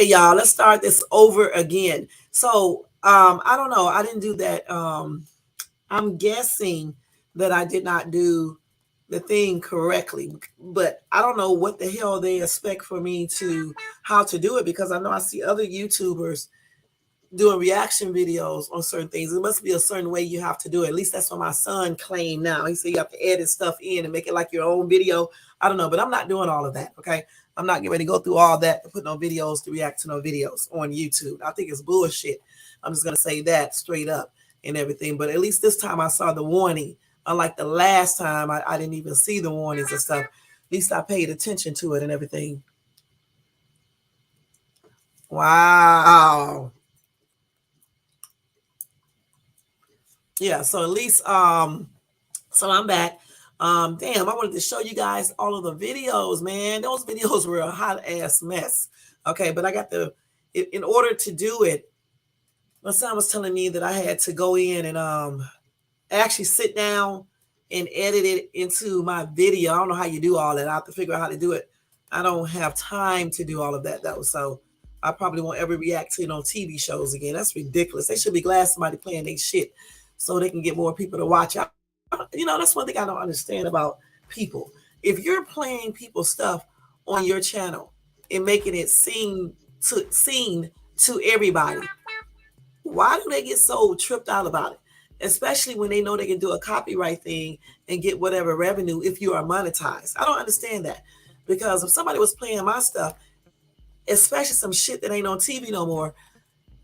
Okay, y'all, let's start this over again. So, I don't know. I didn't do that. I'm guessing that I did not do the thing correctly, but I don't know what the hell they expect for me to how to do it because I know I see other YouTubers doing reaction videos on certain things. It must be a certain way you have to do it. At least that's what my son claimed now. He said you have to edit stuff in and make it like your own video. I don't know, but I'm not doing all of that. Okay. I'm not getting ready to go through all that to put no videos to react to no videos on YouTube. I think it's bullshit. I'm just gonna say that straight up and everything. But at least this time I saw the warning. Unlike the last time, I didn't even see the warnings and stuff. At least I paid attention to it and everything. Wow. Yeah, so at least so I'm back. Damn, I wanted to show you guys all of the videos, man. Those videos were a hot ass mess. Okay, but I got in order to do it, my son was telling me that I had to go in and actually sit down and edit it into my video. I don't know how you do all that. I have to figure out how to do it. I don't have time to do all of that though. So I probably won't ever react to it on TV shows again. That's ridiculous. They should be glad somebody playing their shit so they can get more people to watch out. That's one thing I don't understand about people. If you're playing people's stuff on your channel and making it seen to everybody, why do they get so tripped out about it? Especially when they know they can do a copyright thing and get whatever revenue if you are monetized. I don't understand that. Because if somebody was playing my stuff, especially some shit that ain't on TV no more,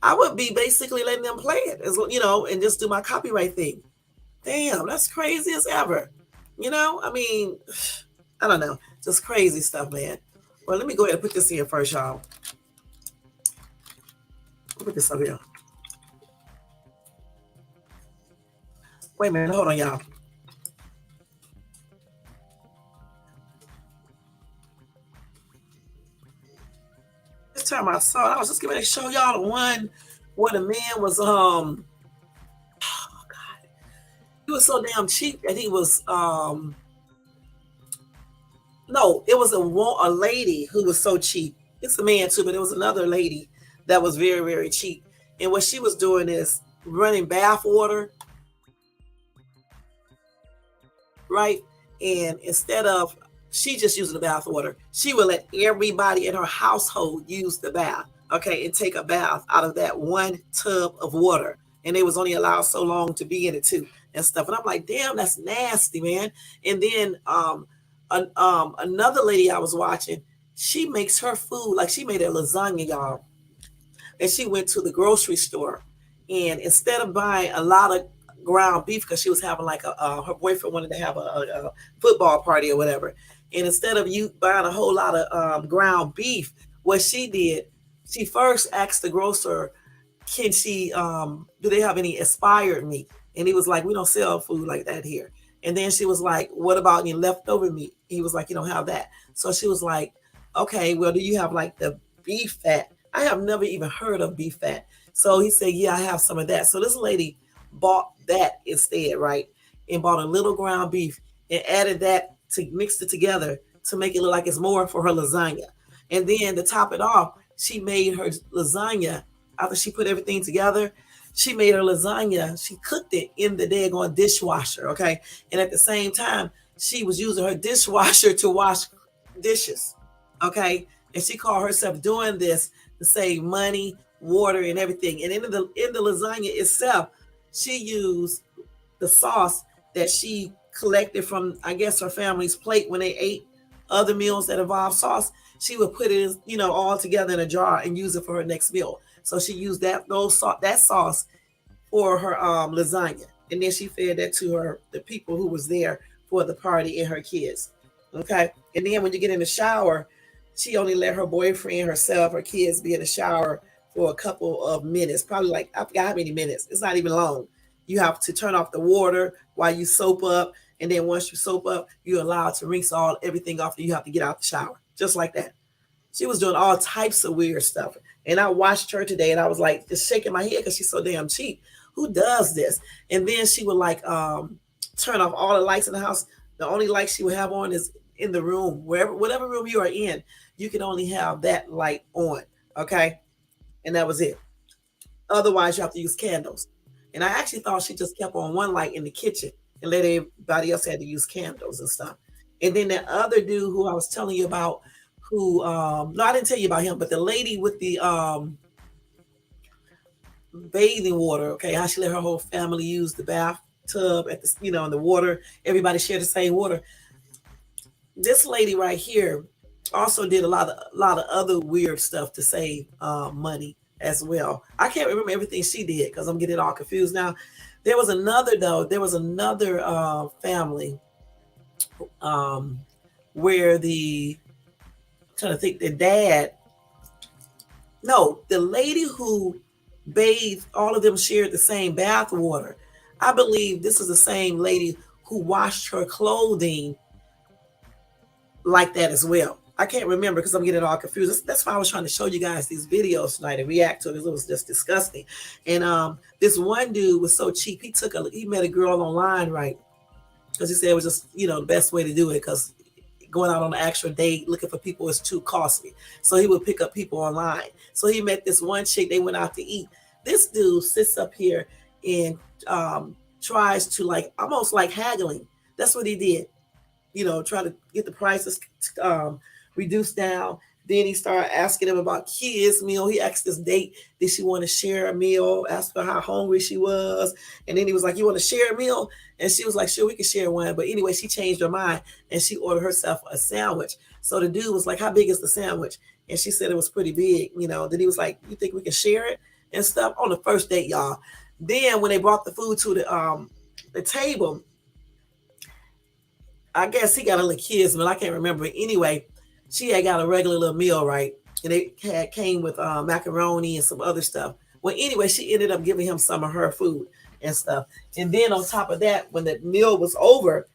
I would be basically letting them play it, and just do my copyright thing. Damn, that's crazy as ever. I mean, I don't know. Just crazy stuff, man. Well, let me go ahead and put this in first, y'all. Put this up here. Wait a minute, hold on, y'all. This time I saw it, I was just going to show y'all the one where the man was oh God, he was so damn cheap that he was no, it was a lady who was so cheap. It's a man too, but it was another lady that was very, very cheap. And what she was doing is running bath water, right? And instead of she just using the bath water, she would let everybody in her household use the bath, okay, and take a bath out of that one tub of water. And they was only allowed so long to be in it too and stuff. And I'm like, damn, that's nasty, man. And then another lady I was watching, she makes her food like she made a lasagna, y'all. And she went to the grocery store, and instead of buying a lot of ground beef because she was having like her boyfriend wanted to have a football party or whatever, and instead of you buying a whole lot of ground beef, what she did, she first asked the grocer, can she do they have any expired meat? And he was like, we don't sell food like that here. And then she was like, what about any leftover meat? He was like, you don't have that. So she was like, okay, well, do you have like the beef fat? I have never even heard of beef fat. So he said, yeah, I have some of that. So this lady bought that instead, right? And bought a little ground beef and added that to mix it together to make it look like it's more for her lasagna. And then to top it off, she made her lasagna after she put everything together. She made her lasagna. She cooked it in the daggone dishwasher, okay? And at the same time, she was using her dishwasher to wash dishes, okay? And she called herself doing this to save money, water, and everything. And in the lasagna itself, she used the sauce that she collected from, I guess, her family's plate when they ate other meals that involve sauce. She would put it, all together in a jar and use it for her next meal. So she used that sauce for her lasagna, and then she fed that to the people who was there for the party and her kids. Okay, and then when you get in the shower, she only let her boyfriend, herself, her kids be in the shower for a couple of minutes, probably like I forgot how many minutes. It's not even long. You have to turn off the water while you soap up, and then once you soap up, you're allowed to rinse everything off, and you have to get out the shower just like that. She was doing all types of weird stuff. And I watched her today and I was like just shaking my head because she's so damn cheap. Who does this? And then she would like turn off all the lights in the house. The only light she would have on is in the room. Whatever room you are in, you can only have that light on. Okay, and that was it. Otherwise, you have to use candles. And I actually thought she just kept on one light in the kitchen and let everybody else had to use candles and stuff. And then that other dude who I was telling you about, who no, I didn't tell you about him, but the lady with the bathing water, okay, how she let her whole family use the bathtub at the in the water. Everybody shared the same water. This lady right here also did a lot of other weird stuff to save money as well. I can't remember everything she did because I'm getting all confused now. There was another family um, where I'm trying to think, the dad, no, the lady who bathed, all of them shared the same bath water. I believe this is the same lady who washed her clothing like that as well. I can't remember because I'm getting all confused. That's why I was trying to show you guys these videos tonight and react to it because it was just disgusting. And this one dude was so cheap. He met a girl online, right? Because he said it was just the best way to do it because going out on an actual date looking for people is too costly. So he would pick up people online. So he met this one chick. They went out to eat. This dude sits up here and tries to almost like haggling. That's what he did. Try to get the prices reduced down. Then he started asking him about kids' meal. He asked this date, did she want to share a meal? Asked her how hungry she was. And then he was like, you want to share a meal? And she was like, sure, we can share one. But anyway, she changed her mind and she ordered herself a sandwich. So the dude was like, how big is the sandwich? And she said it was pretty big. Then he was like, you think we can share it and stuff on the first date, y'all. Then when they brought the food to the table, I guess he got a little kids meal. I can't remember. Anyway, she had got a regular little meal, right? And it came with macaroni and some other stuff. Well, anyway, she ended up giving him some of her food and stuff. And then on top of that, when the meal was over,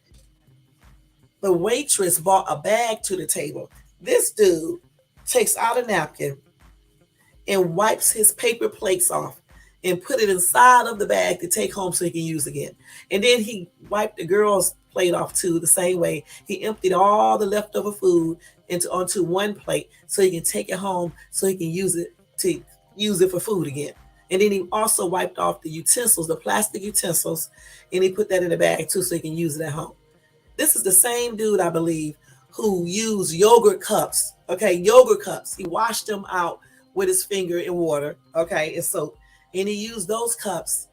the waitress brought a bag to the table. This dude takes out a napkin and wipes his paper plates off and put it inside of the bag to take home so he can use again. And then he wiped the girl's plate off too the same way. He emptied all the leftover food onto one plate so he can take it home so he can use it for food again. And then he also wiped off the utensils, the plastic utensils, and he put that in the bag too so he can use it at home. This is the same dude, I believe, who used yogurt cups. Okay, yogurt cups. He washed them out with his finger in water, okay, and soap. And he used those cups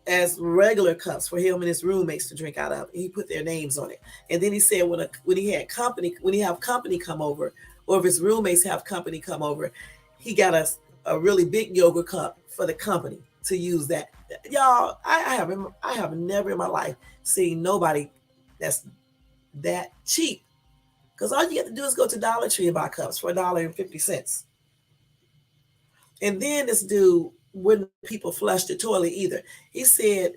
as regular cups for him and his roommates to drink out of. And he put their names on it. And then he said when he have company come over, or if his roommates have company come over, he got a really big yogurt cup for the company to use that. Y'all, I have never in my life seen nobody that's that cheap. Because all you have to do is go to Dollar Tree and buy cups for $1.50. And then this dude wouldn't people flush the toilet either. He said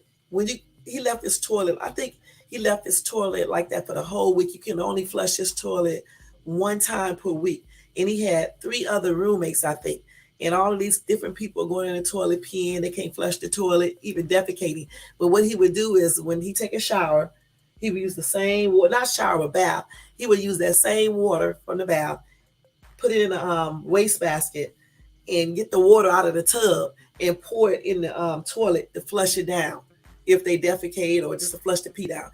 he left his toilet, I think he left his toilet like that for the whole week. You can only flush his toilet one time per week. And he had 3 other roommates, I think. And all of these different people going in the toilet peeing, they can't flush the toilet, even defecating. But what he would do is when he take a shower, he would use the same water, not shower, but bath. He would use that same water from the bath, put it in a wastebasket, and get the water out of the tub and pour it in the toilet to flush it down if they defecate or just to flush the pee down.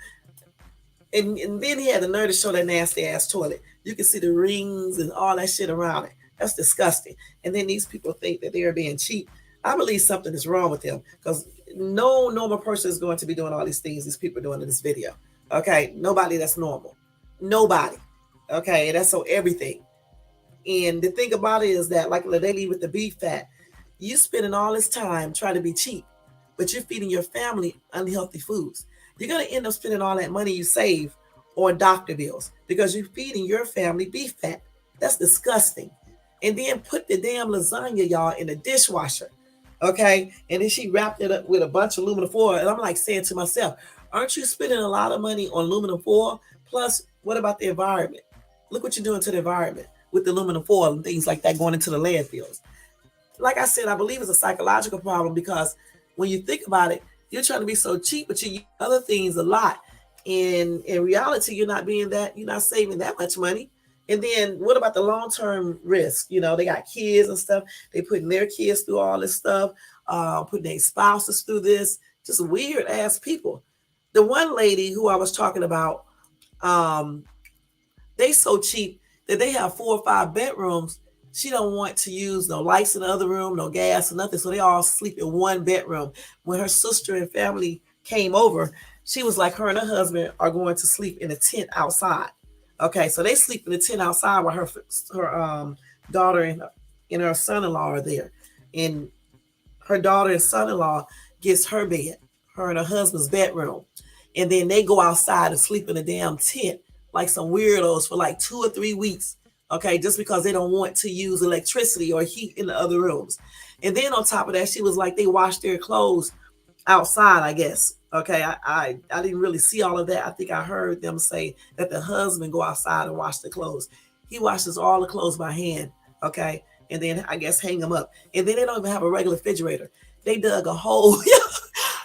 And then he had the nerve to show that nasty ass toilet. You can see the rings and all that shit around it. That's disgusting. And then these people think that they're being cheap. I believe something is wrong with them because no normal person is going to be doing all these things these people are doing in this video. Okay, nobody that's normal. Nobody. Okay, and that's on everything. And the thing about it is that, like the lady with the beef fat, you spending all this time trying to be cheap, but you're feeding your family unhealthy foods. You're going to end up spending all that money you save on doctor bills because you're feeding your family beef fat. That's disgusting. And then put the damn lasagna, y'all, in the dishwasher. Okay? And then she wrapped it up with a bunch of aluminum foil. And I'm like saying to myself, aren't you spending a lot of money on aluminum foil? Plus, what about the environment? Look what you're doing to the environment with the aluminum foil and things like that going into the landfills. Like I said, I believe it's a psychological problem because when you think about it, you're trying to be so cheap, but you use other things a lot. And in reality, you're not saving that much money. And then what about the long-term risk? You know, they got kids and stuff. They putting their kids through all this stuff, putting their spouses through this. Just weird ass people. The one lady who I was talking about, um, they so cheap that they have 4 or 5 bedrooms. She don't want to use no lights in the other room, no gas or nothing. So they all sleep in one bedroom. When her sister and family came over, she was like, her and her husband are going to sleep in a tent outside. Okay, so they sleep in the tent outside while her daughter and her son-in-law are there. And her daughter and son-in-law gets her bed, her and her husband's bedroom. And then they go outside and sleep in a damn tent like some weirdos for like 2 or 3 weeks. Okay, just because they don't want to use electricity or heat in the other rooms. And then on top of that, she was like, they wash their clothes outside, I guess. Okay, I didn't really see all of that. I think I heard them say that the husband go outside and wash the clothes. He washes all the clothes by hand. Okay, and then I guess hang them up. And then they don't even have a regular refrigerator. They dug a hole.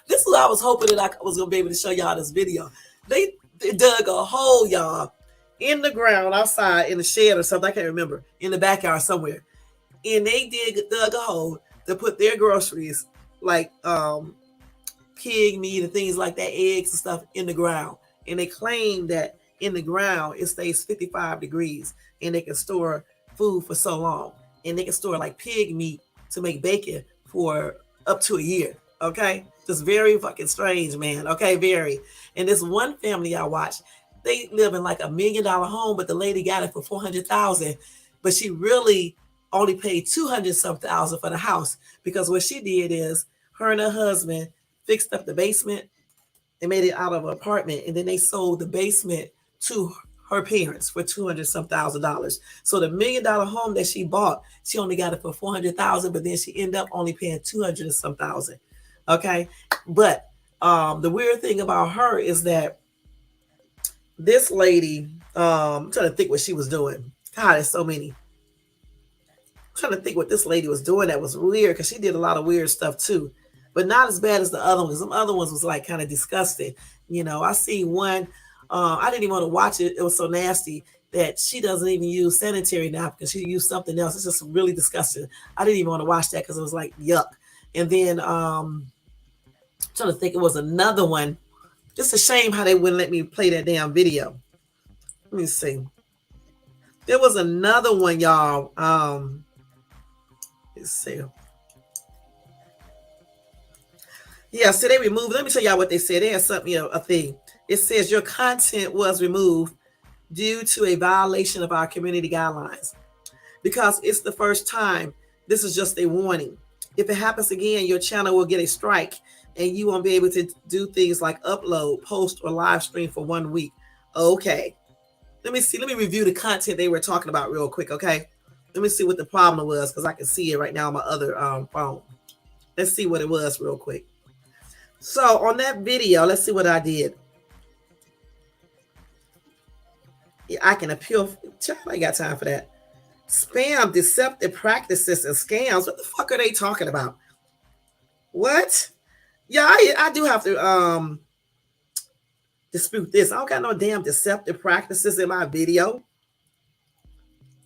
This is what I was hoping that I was gonna be able to show y'all this video. They dug a hole, y'all, in the ground outside in the shed or something. I can't remember, in the backyard somewhere. And they dug a hole to put their groceries, like pig meat and things like that, eggs and stuff, in the ground. And they claim that in the ground it stays 55 degrees and they can store food for so long. And they can store like pig meat to make bacon for up to a year. Okay, just very fucking strange, man. Okay, very. And this one family I watched, they live in like $1 million home, but the lady got it for 400,000, but she really only paid 200 some thousand for the house, because what she did is her and her husband fixed up the basement and made it out of an apartment, and then they sold the basement to her parents for 200 some $1,000. So the $1 million home that she bought, she only got it for 400,000, but then she ended up only paying 200 some thousand. Okay, but the weird thing about her is that this lady, I'm trying to think what she was doing. God, there's so many. I'm trying to think what this lady was doing that was weird, because she did a lot of weird stuff too, but not as bad as the other ones. Some other ones was like kind of disgusting. You know, I see one. I didn't even want to watch it. It was so nasty that she doesn't even use sanitary napkins. She used something else. It's just really disgusting. I didn't even want to watch that because it was like yuck. And then trying to think, it was another one. Just a shame how they wouldn't let me play that damn video. Let me see. There was another one, y'all. Let's see. Yeah, so they removed. Let me tell y'all what they said. They had something, a thing. It says your content was removed due to a violation of our community guidelines. Because it's the first time, this is just a warning. If it happens again, your channel will get a strike and you won't be able to do things like upload, post, or live stream for 1 week. Okay. Let me see. Let me review the content they were talking about real quick, okay? Let me see what the problem was, because I can see it right now on my other phone. Let's see what it was real quick. So on that video, let's see what I did. Yeah, I can appeal. I ain't got time for that. Spam, deceptive practices, and scams. What the fuck are they talking about? What? Yeah, I do have to dispute this. I don't got no damn deceptive practices in my video.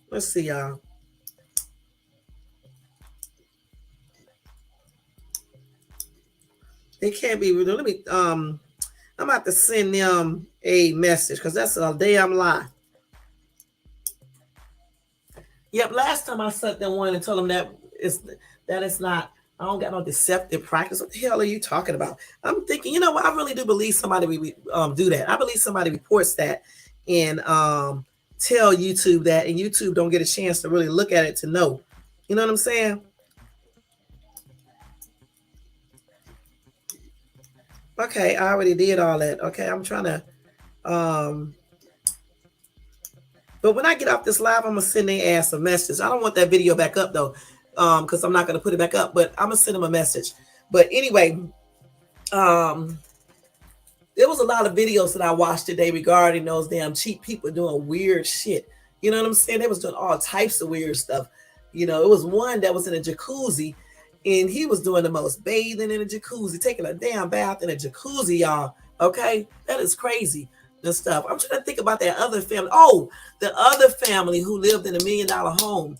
Let's see, y'all. They can't be. Let me. I'm about to send them a message, because that's a damn lie. Yep. Last time I sent them one and told them that it's not. I don't got no deceptive practice. What the hell are you talking about? I'm thinking, you know what? I really do believe somebody do that. I believe somebody reports that and tell YouTube that, and YouTube don't get a chance to really look at it to know. You know what I'm saying? Okay, I already did all that. Okay, I'm trying to but when I get off this live, I'm gonna send their ass a message. I don't want that video back up though, because I'm not gonna put it back up, but I'm gonna send them a message. But anyway, there was a lot of videos that I watched today regarding those damn cheap people doing weird shit. You know what I'm saying? They was doing all types of weird stuff. You know, it was one that was in a jacuzzi, and he was doing the most, bathing in a jacuzzi, taking a damn bath in a jacuzzi, y'all. Okay, that is crazy. and stuff. I'm trying to think about that other family. Oh, the other family who lived in $1 million home.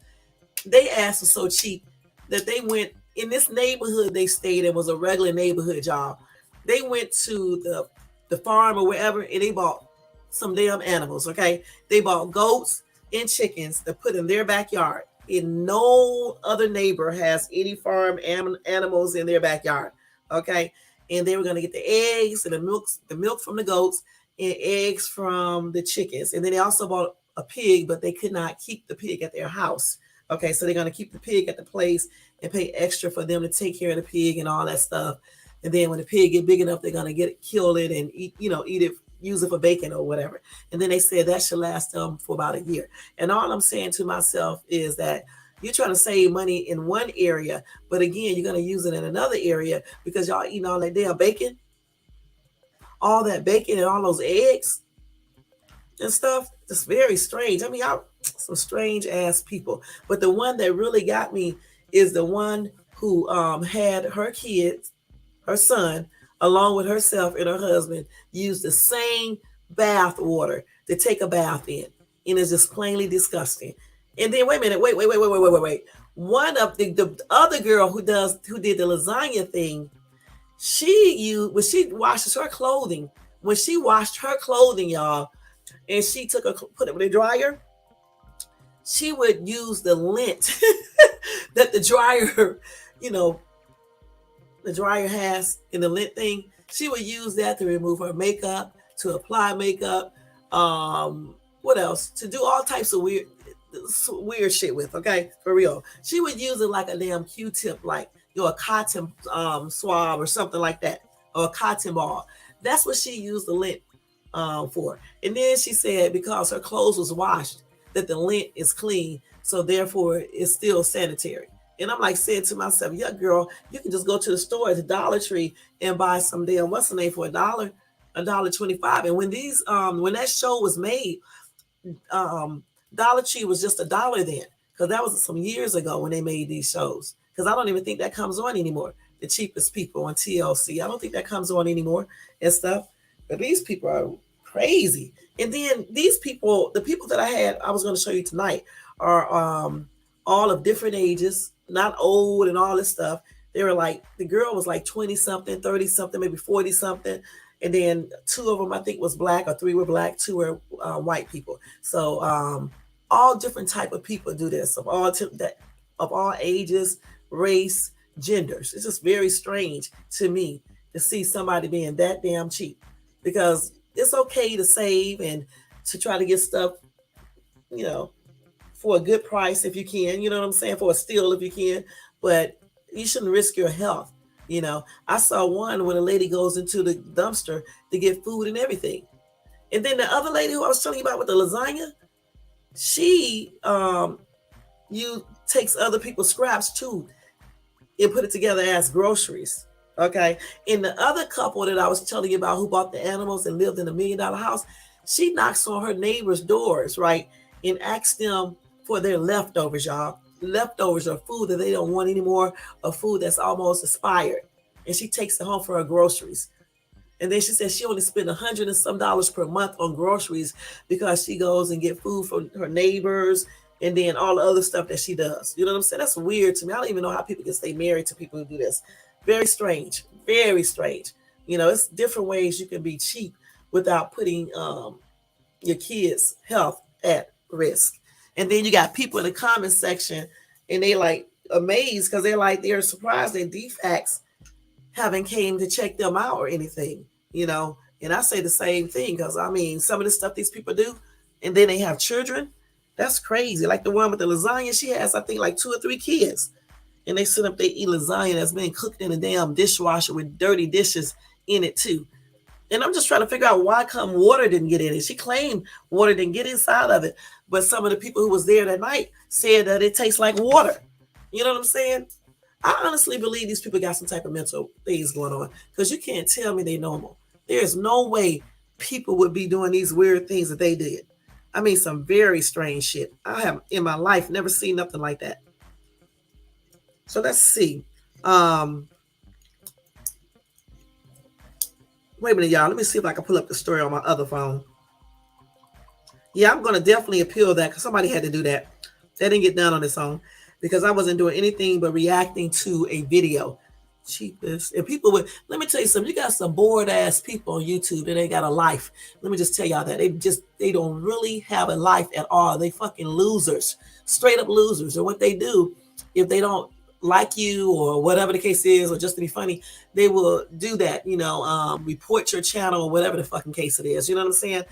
They asked was so cheap that they went in this neighborhood they stayed in was a regular neighborhood, y'all. They went to the farm or wherever and they bought some damn animals. Okay, they bought goats and chickens to put in their backyard. And no other neighbor has any farm animals in their backyard. Okay, and they were gonna get the eggs and the milk from the goats and eggs from the chickens. And then they also bought a pig, but they could not keep the pig at their house. Okay, so they're gonna keep the pig at the place and pay extra for them to take care of the pig and all that stuff. And then when the pig get big enough, they're gonna kill it and eat, eat it, use it for bacon or whatever. And then they said that should last them for about a year. And all I'm saying to myself is that you're trying to save money in one area, but again, you're gonna use it in another area because y'all eating all that damn bacon, all that bacon and all those eggs and stuff. It's very strange. I mean, y'all some strange ass people. But the one that really got me is the one who had her kids, her son, along with herself and her husband, use the same bath water to take a bath in. And it's just plainly disgusting. And then wait a minute, wait. One of the other girl who did the lasagna thing, when she washes her clothing, when she washed her clothing, y'all, and she put it in the dryer, she would use the lint that the dryer, you know, the dryer has in the lint thing. She would use that to remove her makeup, to apply makeup, what else? To do all types of weird shit with, okay? For real. She would use it like a damn Q-tip, like a cotton swab or something like that, or a cotton ball. That's what she used the lint for. And then she said because her clothes was washed, that the lint is clean, so therefore it's still sanitary. And I'm like saying to myself, yeah, girl, you can just go to the store at the Dollar Tree and buy some damn what's the name for $1.25. And when that show was made, Dollar Tree was just $1 then, because that was some years ago when they made these shows. Because I don't even think that comes on anymore. The Cheapest People on TLC, I don't think that comes on anymore and stuff. But these people are crazy. And then these people, the people that I was going to show you tonight, are all of different ages, not old and all this stuff. They were like, the girl was like 20 something, 30 something, maybe 40 something. And then two of them, I think, was black, or three were black, two were white people. So all different type of people do this, of all ages, race, genders. It's just very strange to me to see somebody being that damn cheap, because it's okay to save and to try to get stuff, you know, for a good price if you can, you know what I'm saying, for a steal if you can, but you shouldn't risk your health. I saw one when a lady goes into the dumpster to get food and everything. And then the other lady who I was telling you about with the lasagna, she you takes other people's scraps too and put it together as groceries. Okay. And the other couple that I was telling you about who bought the animals and lived in $1 million house, she knocks on her neighbor's doors, right? And asks them for their leftovers, y'all. Leftovers are food that they don't want anymore, or food that's almost expired. And she takes it home for her groceries. And then she says she only spent $100 and some per month on groceries because she goes and get food from her neighbors and then all the other stuff that she does. You know what I'm saying? That's weird to me. I don't even know how people can stay married to people who do this. Very strange. Very strange. It's different ways you can be cheap without putting your kids' health at risk. And then you got people in the comment section and they like amazed because they're surprised that DFACS haven't came to check them out or anything, And I say the same thing because some of the stuff these people do, and then they have children, that's crazy. Like the one with the lasagna, she has, I think, like 2 or 3 kids. And they sit up, they eat lasagna that's been cooked in a damn dishwasher with dirty dishes in it too. And I'm just trying to figure out why come water didn't get in it. She claimed water didn't get inside of it. But some of the people who was there that night said that it tastes like water. You know what I'm saying? I honestly believe these people got some type of mental things going on, because you can't tell me they normal. There's no way people would be doing these weird things that they did. Some very strange shit. I have in my life never seen nothing like that. So let's see. Wait a minute, y'all. Let me see if I can pull up the story on my other phone. Yeah, I'm gonna definitely appeal that because somebody had to do that. That didn't get done on its own because I wasn't doing anything but reacting to a video. Cheapest. And people would let me tell you something. You got some bored ass people on YouTube that ain't got a life. Let me just tell y'all that. They don't really have a life at all. They fucking losers. Straight up losers. And what they do, if they don't like you or whatever the case is, or just to be funny, they will do that, report your channel or whatever the fucking case it is. You know what I'm saying?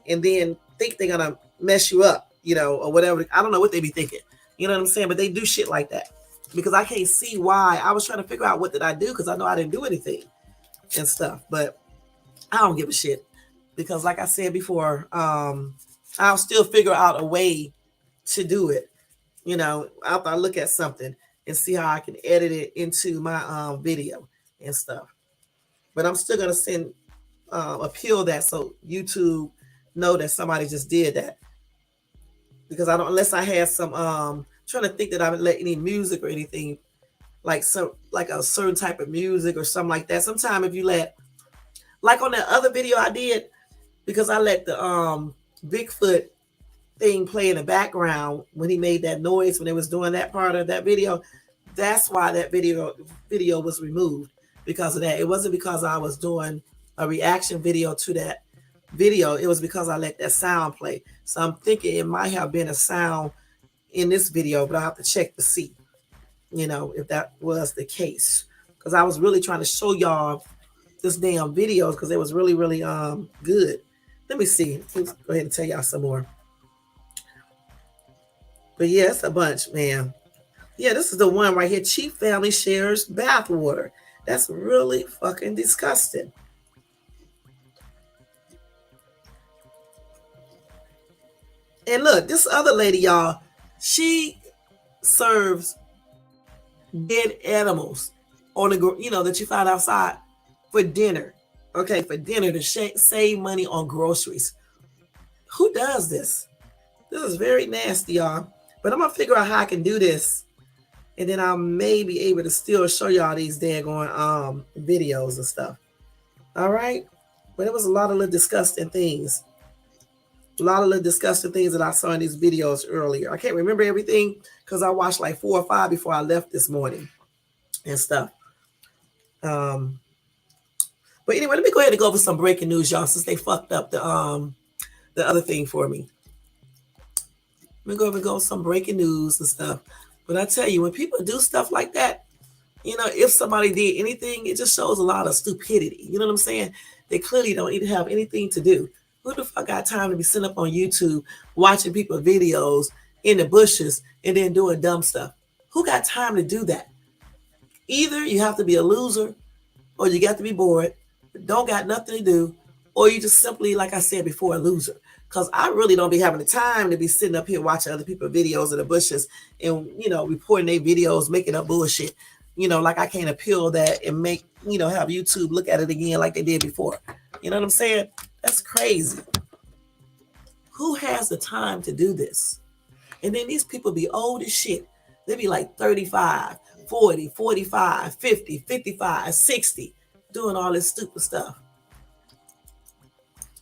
And then think they're gonna mess you up, or whatever. I don't know what they be thinking. You know what I'm saying? But they do shit like that because I can't see why. I was trying to figure out what did I do because I know I didn't do anything and stuff, but I don't give a shit because, like I said before, I'll still figure out a way to do it. After I look at something and see how I can edit it into my video and stuff. But I'm still gonna send appeal that so YouTube know that somebody just did that because I don't unless I had some trying to think that I would let any music or anything like a certain type of music or something like that. Sometimes if you let like on that other video I did because I let the Bigfoot thing play in the background when he made that noise when they was doing that part of that video. That's why that video was removed because of that. It wasn't because I was doing a reaction video to that video. It was because I let that sound play. So I'm thinking it might have been a sound in this video, but I have to check to see, if that was the case. Because I was really trying to show y'all this damn video because it was really, really good. Let me see. Let's go ahead and tell y'all some more. But yeah, it's a bunch, man. Yeah, this is the one right here. Cheap family shares bathwater. That's really fucking disgusting. And look, this other lady, y'all, she serves dead animals on the, that you find outside for dinner. Okay, for dinner to save money on groceries. Who does this? This is very nasty, y'all. But I'm gonna figure out how I can do this, and then I may be able to still show y'all these daggone videos and stuff. All right, but it was a lot of little disgusting things. A lot of the disgusting things that I saw in these videos earlier. I can't remember everything because I watched like 4 or 5 before I left this morning and stuff. But anyway, let me go ahead and go over some breaking news, y'all, since they fucked up the other thing for me. Let me go over and go over some breaking news and stuff. But I tell you, when people do stuff like that, if somebody did anything, it just shows a lot of stupidity. You know what I'm saying? They clearly don't even have anything to do. Who the fuck got time to be sitting up on YouTube watching people videos in the bushes and then doing dumb stuff? Who got time to do that? Either you have to be a loser or you got to be bored, don't got nothing to do, or you just simply, like I said before, a loser. Because I really don't be having the time to be sitting up here watching other people's videos in the bushes and, reporting their videos, making up bullshit. Like I can't appeal that and make, have YouTube look at it again like they did before. You know what I'm saying? That's crazy. Who has the time to do this? And then these people be old as shit. They be like 35, 40, 45, 50, 55, 60, doing all this stupid stuff.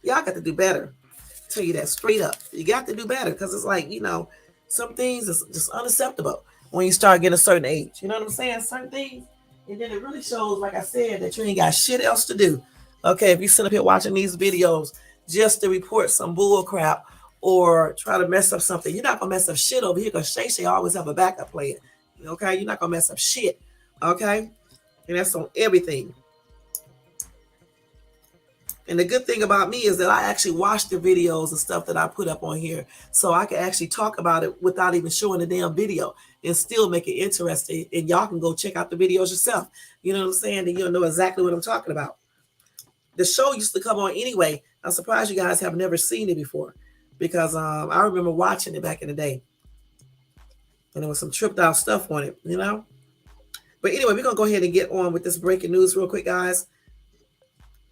Y'all got to do better. I'll tell you that straight up. You got to do better because it's like, some things is just unacceptable when you start getting a certain age. You know what I'm saying? Certain things. And then it really shows, like I said, that you ain't got shit else to do. Okay, if you sit up here watching these videos just to report some bull crap or try to mess up something, you're not gonna mess up shit over here because Shay always have a backup plan. Okay, you're not gonna mess up shit. Okay, and that's on everything. And the good thing about me is that I actually watch the videos and stuff that I put up on here, so I can actually talk about it without even showing the damn video and still make it interesting. And y'all can go check out the videos yourself. You know what I'm saying? And you'll know exactly what I'm talking about. The show used to come on anyway. I'm surprised you guys have never seen it before because I remember watching it back in the day. And there was some tripped out stuff on it, But anyway, we're going to go ahead and get on with this breaking news real quick, guys.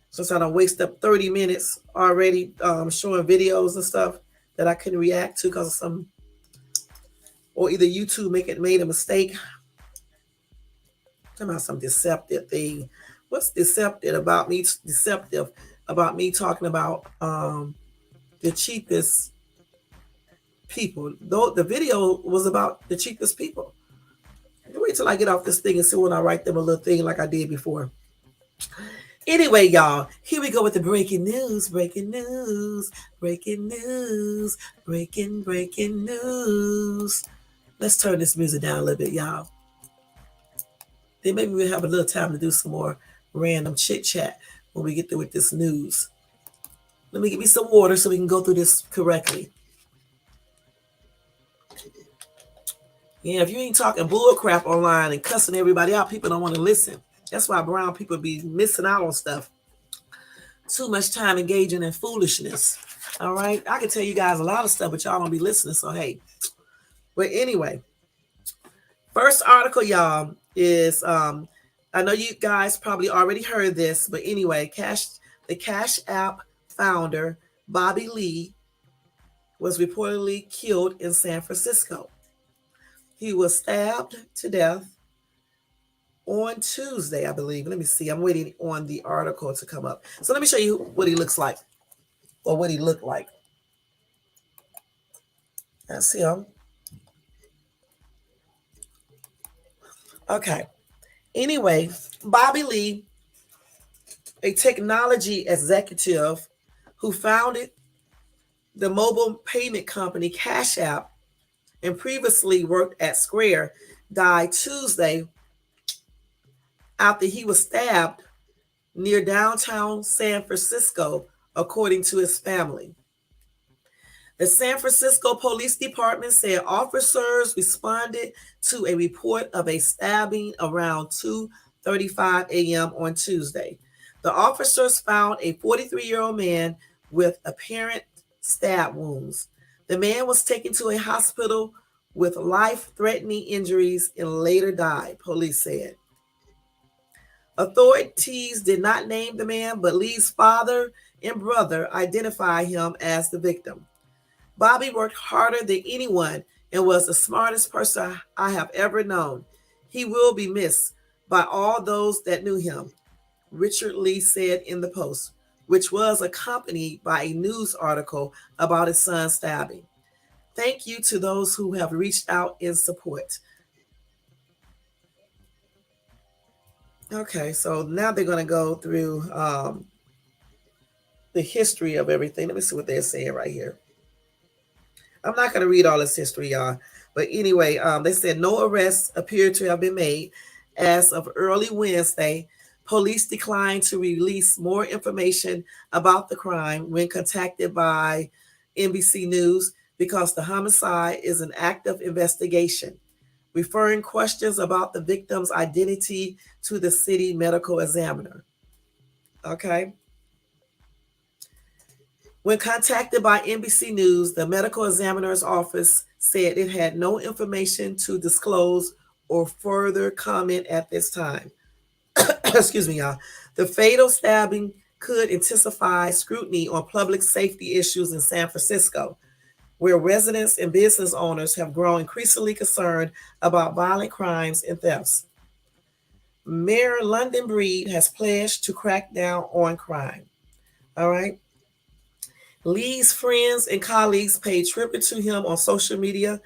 Since I don't waste up 30 minutes already showing videos and stuff that I couldn't react to because of some, or either YouTube made a mistake. Talking about some deceptive thing. What's deceptive about me? Deceptive about me talking about the cheapest people. Though the video was about the cheapest people. Wait till I get off this thing and see when I write them a little thing like I did before. Anyway, y'all, here we go with the breaking news, breaking news, breaking news, breaking news. Let's turn this music down a little bit, y'all. Then maybe we'll have a little time to do some more random chit chat when we get through with this news. Let me get me some water so we can go through this correctly. Yeah, if you ain't talking bull crap online and cussing everybody out, people don't want to listen. That's why brown people be missing out on stuff. Too much time engaging in foolishness. All right. I can tell you guys a lot of stuff, but y'all don't be listening. So, hey. But anyway, first article, y'all, is I know you guys probably already heard this, but anyway, the Cash App founder, Bobby Lee, was reportedly killed in San Francisco. He was stabbed to death on Tuesday, I believe. Let me see. I'm waiting on the article to come up. So let me show you what he looks like, or what he looked like. That's him. Okay. Anyway, Bobby Lee, a technology executive who founded the mobile payment company Cash App and previously worked at Square, died Tuesday after he was stabbed near downtown San Francisco, according to his family. The San Francisco Police Department said officers responded to a report of a stabbing around 2:35 a.m. on Tuesday. The officers found a 43-year-old man with apparent stab wounds. The man was taken to a hospital with life-threatening injuries and later died, police said. Authorities did not name the man, but Lee's father and brother identified him as the victim. Bobby worked harder than anyone and was the smartest person I have ever known. He will be missed by all those that knew him, Richard Lee said in the Post, which was accompanied by a news article about his son's stabbing. Thank you to those who have reached out in support. Okay, so now they're going to go through the history of everything. Let me see what they're saying right here. I'm not going to read all this history, y'all. But anyway, they said no arrests appear to have been made. As of early Wednesday, police declined to release more information about the crime when contacted by NBC News because the homicide is an active investigation, referring questions about the victim's identity to the city medical examiner. Okay. When contacted by NBC News, the medical examiner's office said it had no information to disclose or further comment at this time. Excuse me, y'all. The fatal stabbing could intensify scrutiny on public safety issues in San Francisco, where residents and business owners have grown increasingly concerned about violent crimes and thefts. Mayor London Breed has pledged to crack down on crime. All right. Lee's friends and colleagues paid tribute to him on social media.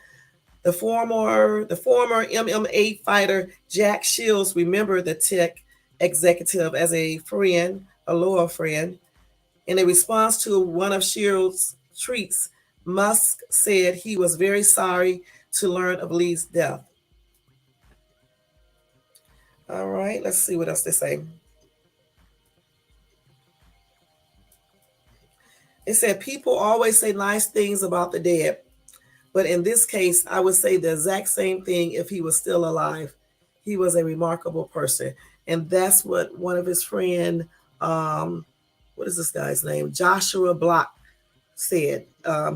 The former MMA fighter Jack Shields remembered the tech executive as a friend, a loyal friend. In a response to one of Shields' tweets, Musk said he was very sorry to learn of Lee's death. All right, let's see what else they say. It said people always say nice things about the dead, but in this case, I would say the exact same thing if he was still alive. He was a remarkable person. And that's what one of his friend, what is this guy's name? Joshua Block said.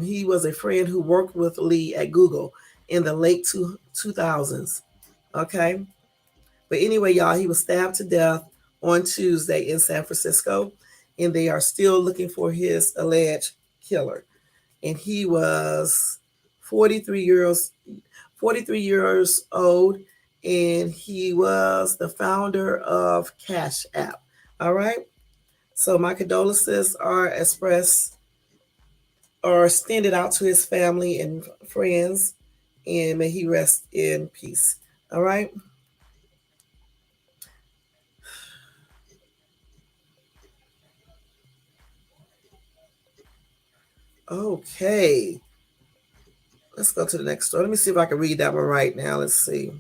He was a friend who worked with Lee at Google in the late 2000s. Okay. But anyway, y'all, he was stabbed to death on Tuesday in San Francisco, and they are still looking for his alleged killer. And he was 43 years old, and he was the founder of Cash App. All right. So my condolences are expressed are extended out to his family and friends, and may he rest in peace. All right. Okay. Let's go to the next story. Let me see if I can read that one right now. Let's see.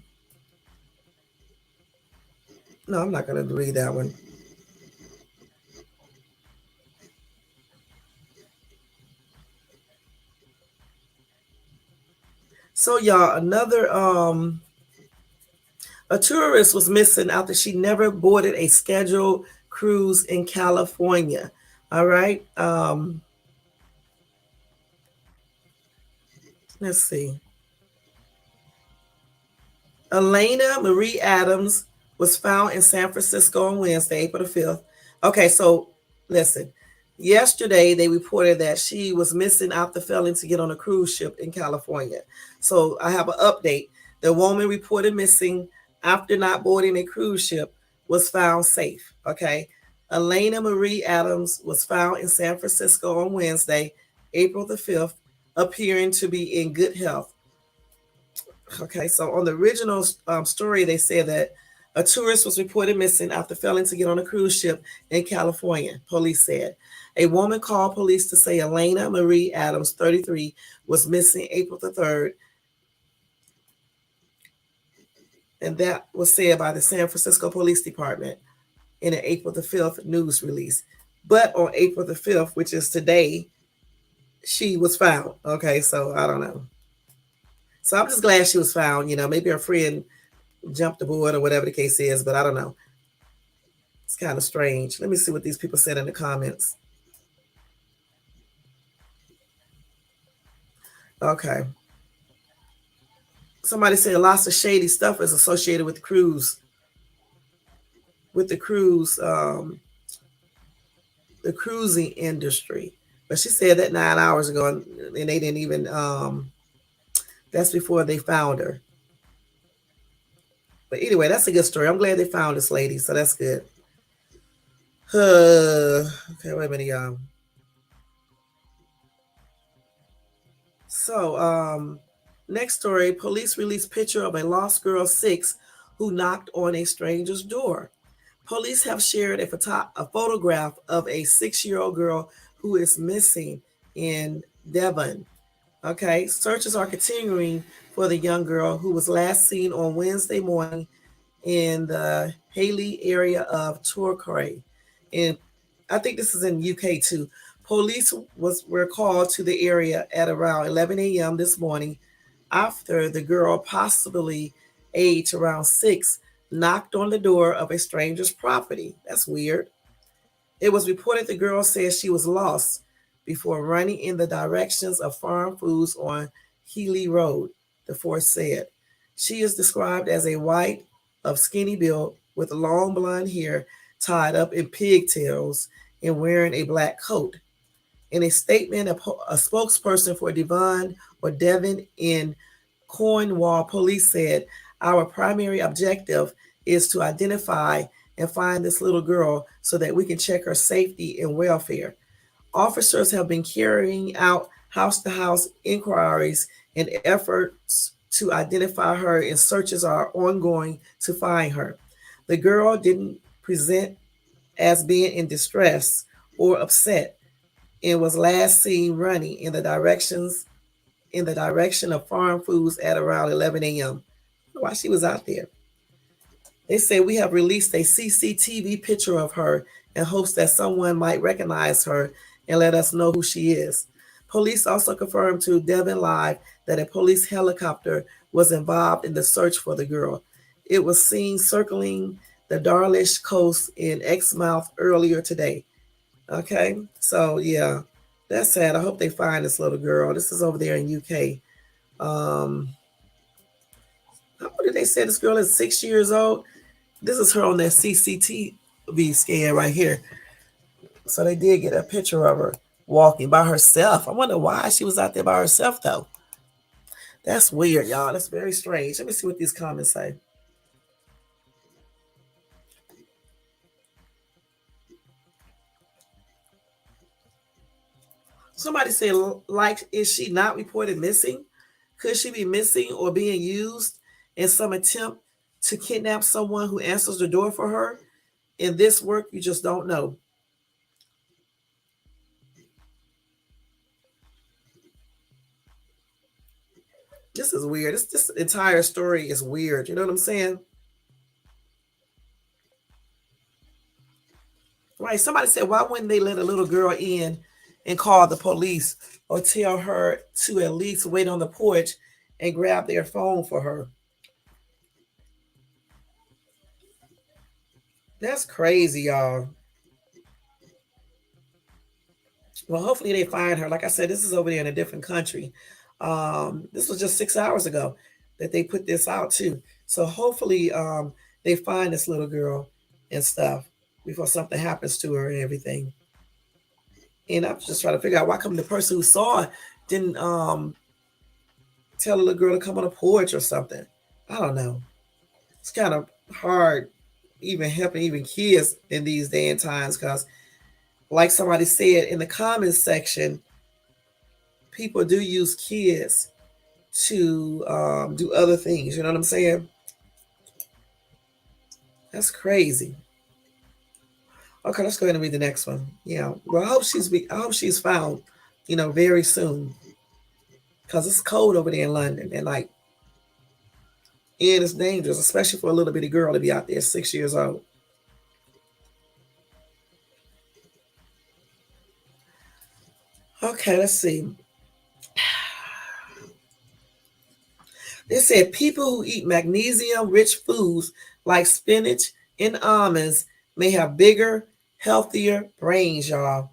No, I'm not going to read that one. So, y'all, another a tourist was missing after she never boarded a scheduled cruise in California. All right. Let's see. Elena Marie Adams was found in San Francisco on Wednesday, April the 5th. Okay, so listen. Yesterday, they reported that she was missing after failing to get on a cruise ship in California. So I have an update. The woman reported missing after not boarding a cruise ship was found safe. Okay. Elena Marie Adams was found in San Francisco on Wednesday, April the 5th, appearing to be in good health. Okay, so on the original story, they said that a tourist was reported missing after failing to get on a cruise ship in California, police said. A woman called police to say Elena Marie Adams, 33, was missing April the 3rd, and that was said by the San Francisco Police Department in an April the 5th news release. But on April the 5th, which is today, she was found. Okay, so I don't know. So I'm just glad she was found. Maybe her friend jumped aboard or whatever the case is, but I don't know. It's kind of strange. Let me see what these people said in the comments. Okay. Somebody said lots of shady stuff is associated with the cruising industry. But she said that 9 hours ago, and they didn't even. That's before they found her. But anyway, that's a good story. I'm glad they found this lady, so that's good. Okay, wait a minute, y'all. So, next story: police release picture of a lost girl 6 who knocked on a stranger's door. Police have shared a photograph of a 6-year-old girl who is missing in Devon. Okay, searches are continuing for the young girl who was last seen on Wednesday morning in the Haley area of Torquay. And I think this is in UK too. Police were called to the area at around 11 a.m. this morning after the girl, possibly aged around 6, knocked on the door of a stranger's property. That's weird. It was reported the girl said she was lost before running in the directions of farm foods on Healy Road, the force said. She is described as a white, of skinny build, with long blonde hair tied up in pigtails and wearing a black coat. In a statement, a spokesperson for Devon in Cornwall police said, our primary objective is to identify and find this little girl so that we can check her safety and welfare. Officers have been carrying out house to house inquiries and efforts to identify her, and searches are ongoing to find her. The girl didn't present as being in distress or upset and was last seen running in the direction of farm foods at around 11 a.m. Why she was out there. They say we have released a CCTV picture of her in hopes that someone might recognize her and let us know who she is. Police also confirmed to Devon Live that a police helicopter was involved in the search for the girl. It was seen circling the Darlish coast in Exmouth earlier today. Okay, so yeah, that's sad. I hope they find this little girl. This is over there in UK. How old did they say this girl is? 6 years old. This is her on that CCTV scan right here. So they did get a picture of her walking by herself. I wonder why she was out there by herself though. That's weird, y'all. That's very strange. Let me see what these comments say. Somebody said, like, is she not reported missing? Could she be missing or being used in some attempt to kidnap someone who answers the door for her? In this work, you just don't know. This is weird. This entire story is weird. You know what I'm saying? Right. Somebody said, why wouldn't they let a little girl in and call the police or tell her to at least wait on the porch and grab their phone for her? That's crazy, y'all. Well, hopefully they find her. Like I said, this is over there in a different country. This was just 6 hours ago that they put this out too. So hopefully they find this little girl and stuff before something happens to her and everything. And I'm just trying to figure out why come the person who saw it didn't tell the little girl to come on a porch or something. I don't know. It's kind of hard even helping even kids in these day and times because like somebody said in the comments section, people do use kids to do other things. You know what I'm saying? That's crazy. Okay, let's go ahead and read the next one. Yeah. Well, I hope she's found, very soon, because it's cold over there in London, and like, and it's dangerous, especially for a little bitty girl to be out there 6 years old. Okay, let's see. They said people who eat magnesium rich foods like spinach and almonds may have bigger, healthier brains, y'all.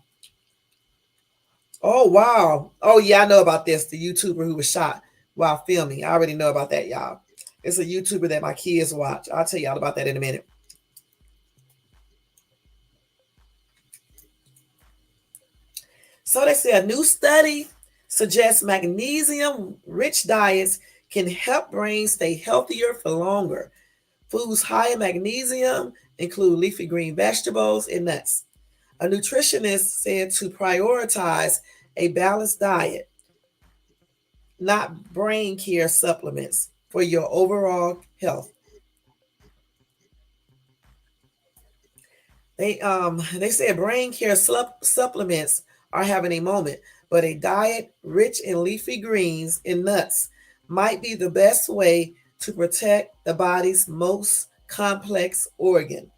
Oh, wow. Oh, yeah, I know about this. The YouTuber who was shot while filming. I already know about that, y'all. It's a YouTuber that my kids watch. I'll tell y'all about that in a minute. So they say a new study suggests magnesium rich diets can help brains stay healthier for longer. Foods high in magnesium include leafy green vegetables and nuts. A nutritionist said to prioritize a balanced diet, not brain care supplements, for your overall health. They said brain care supplements are having a moment, but a diet rich in leafy greens and nuts might be the best way to protect the body's most complex organ.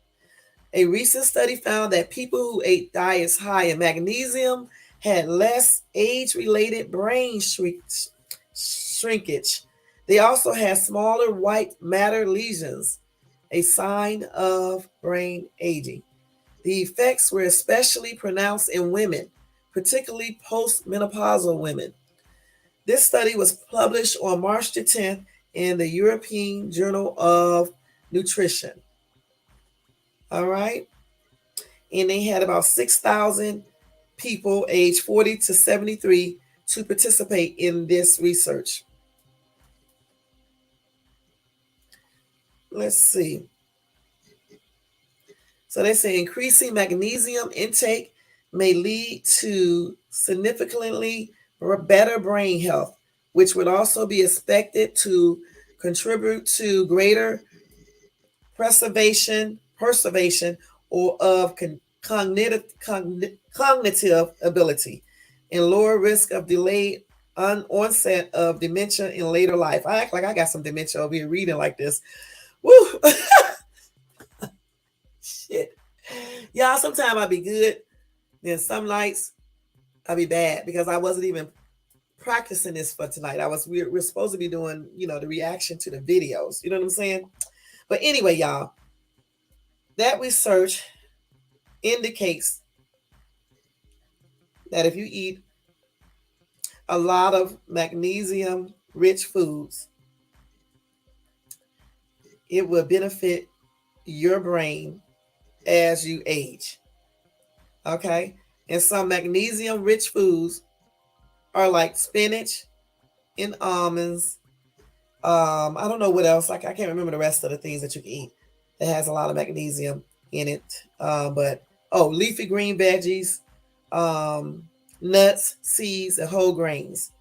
A recent study found that people who ate diets high in magnesium had less age-related brain shrinkage. They also had smaller white matter lesions, a sign of brain aging. The effects were especially pronounced in women, particularly postmenopausal women. This study was published on March the 10th in the European Journal of Nutrition. All right. And they had about 6,000 people aged 40 to 73 to participate in this research. Let's see. So they say increasing magnesium intake may lead to significantly better brain health, which would also be expected to contribute to greater preservation or of cognitive ability and lower risk of delayed onset of dementia in later life. I act like I got some dementia over here reading like this. Woo! Shit. Y'all, sometimes I'll be good. Then some nights I'll be bad because I wasn't even practicing this for tonight. We're supposed to be doing, the reaction to the videos. You know what I'm saying? But anyway, y'all, that research indicates that if you eat a lot of magnesium rich foods, it will benefit your brain as you age. Okay? And some magnesium rich foods are like spinach and almonds. I don't know what else. Like I can't remember the rest of the things that you can eat that has a lot of magnesium in it. But leafy green veggies, nuts, seeds, and whole grains.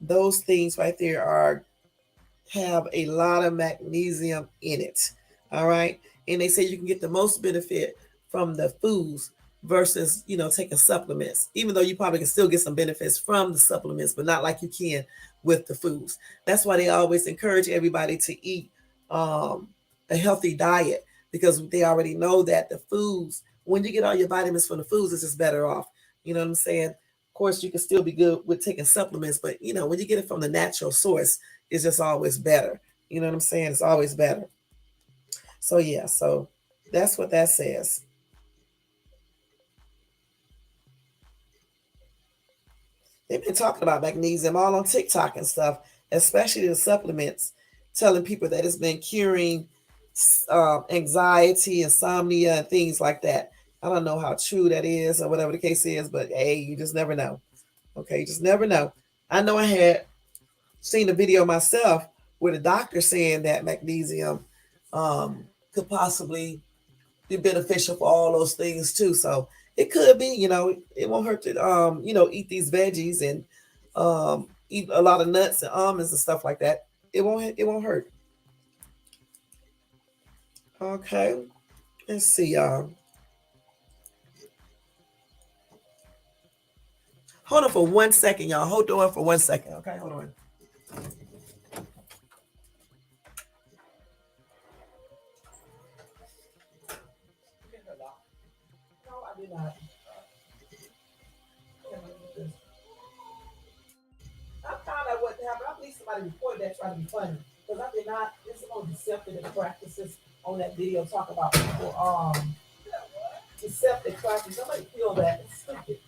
Those things right there are have a lot of magnesium in it. All right. And they say you can get the most benefit from the foods versus, taking supplements, even though you probably can still get some benefits from the supplements, but not like you can with the foods. That's why they always encourage everybody to eat um, a healthy diet because they already know that the foods, when you get all your vitamins from the foods, it's just better off. You know what I'm saying? Of course, you can still be good with taking supplements, but when you get it from the natural source, it's just always better. You know what I'm saying? It's always better. So yeah, so that's what that says. They've been talking about magnesium all on TikTok and stuff, especially the supplements, telling people that it's been curing anxiety, insomnia, and things like that. I don't know how true that is or whatever the case is, but hey, you just never know. Okay, you just never know. I know I had seen a video myself with a doctor saying that magnesium um, could possibly be beneficial for all those things too. So it could be, it won't hurt to, eat these veggies and eat a lot of nuts and almonds and stuff like that. It won't hurt. Okay, let's see, y'all. Hold on for 1 second, y'all. Hold on for 1 second. Okay, hold on. No, I did not. I found out what happened. I believe somebody reported that trying to be funny because I did not. There's some more deceptive practices on that video. Talk about people deceptive practices. Somebody feel that. It's stupid.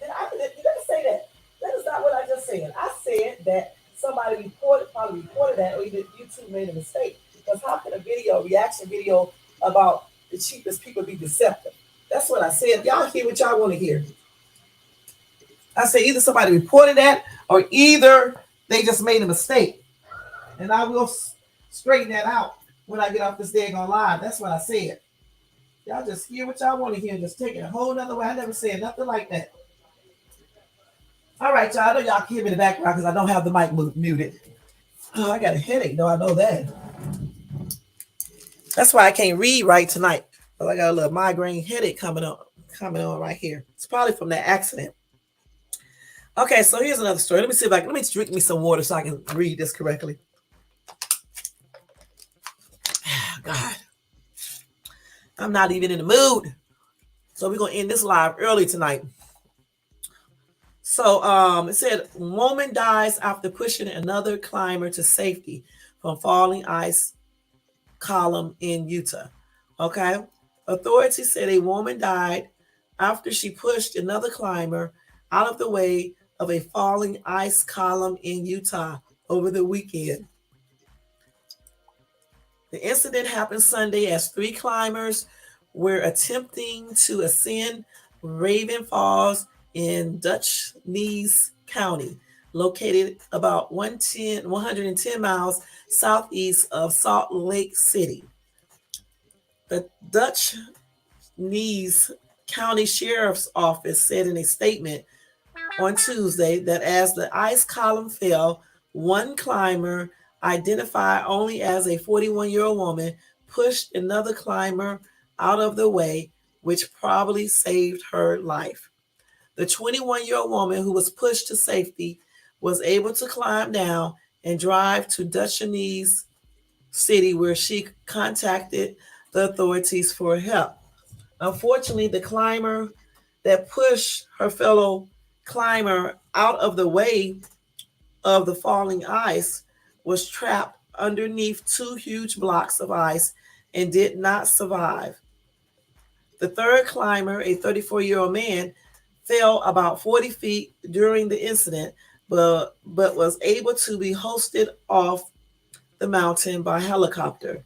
You didn't say that. That is not what I just said. I said that somebody probably reported that, or either YouTube made a mistake. Because how can a reaction video about the cheapest people be deceptive? That's what I said. Y'all hear what y'all want to hear. I said either somebody reported that, or either they just made a mistake. And I will straighten that out when I get off this day on live. That's what I said. Y'all just hear what y'all want to hear and just take it a whole nother way. I never said nothing like that. All right, y'all. I know y'all can hear me in the background because I don't have the mic muted. Oh, I got a headache, though. I know that. That's why I can't read right tonight. But I got a little migraine headache coming on right here. It's probably from that accident. Okay, so here's another story. Let me drink me some water so I can read this correctly. God, I'm not even in the mood. So we're gonna end this live early tonight. So it said woman dies after pushing another climber to safety from falling ice column in Utah. Okay. Authorities said a woman died after she pushed another climber out of the way of a falling ice column in Utah over the weekend. The incident happened Sunday as three climbers were attempting to ascend Raven Falls in Dutch Neese County, located about 110 miles southeast of Salt Lake City. The Dutch Neese County Sheriff's Office said in a statement on Tuesday that as the ice column fell, one climber, identified only as a 41-year-old woman, pushed another climber out of the way, which probably saved her life. The 21-year-old woman who was pushed to safety was able to climb down and drive to Dutchnese City, where she contacted the authorities for help. Unfortunately, the climber that pushed her fellow climber out of the way of the falling ice was trapped underneath two huge blocks of ice and did not survive. The third climber, a 34-year-old man, fell about 40 feet during the incident, but was able to be hoisted off the mountain by helicopter.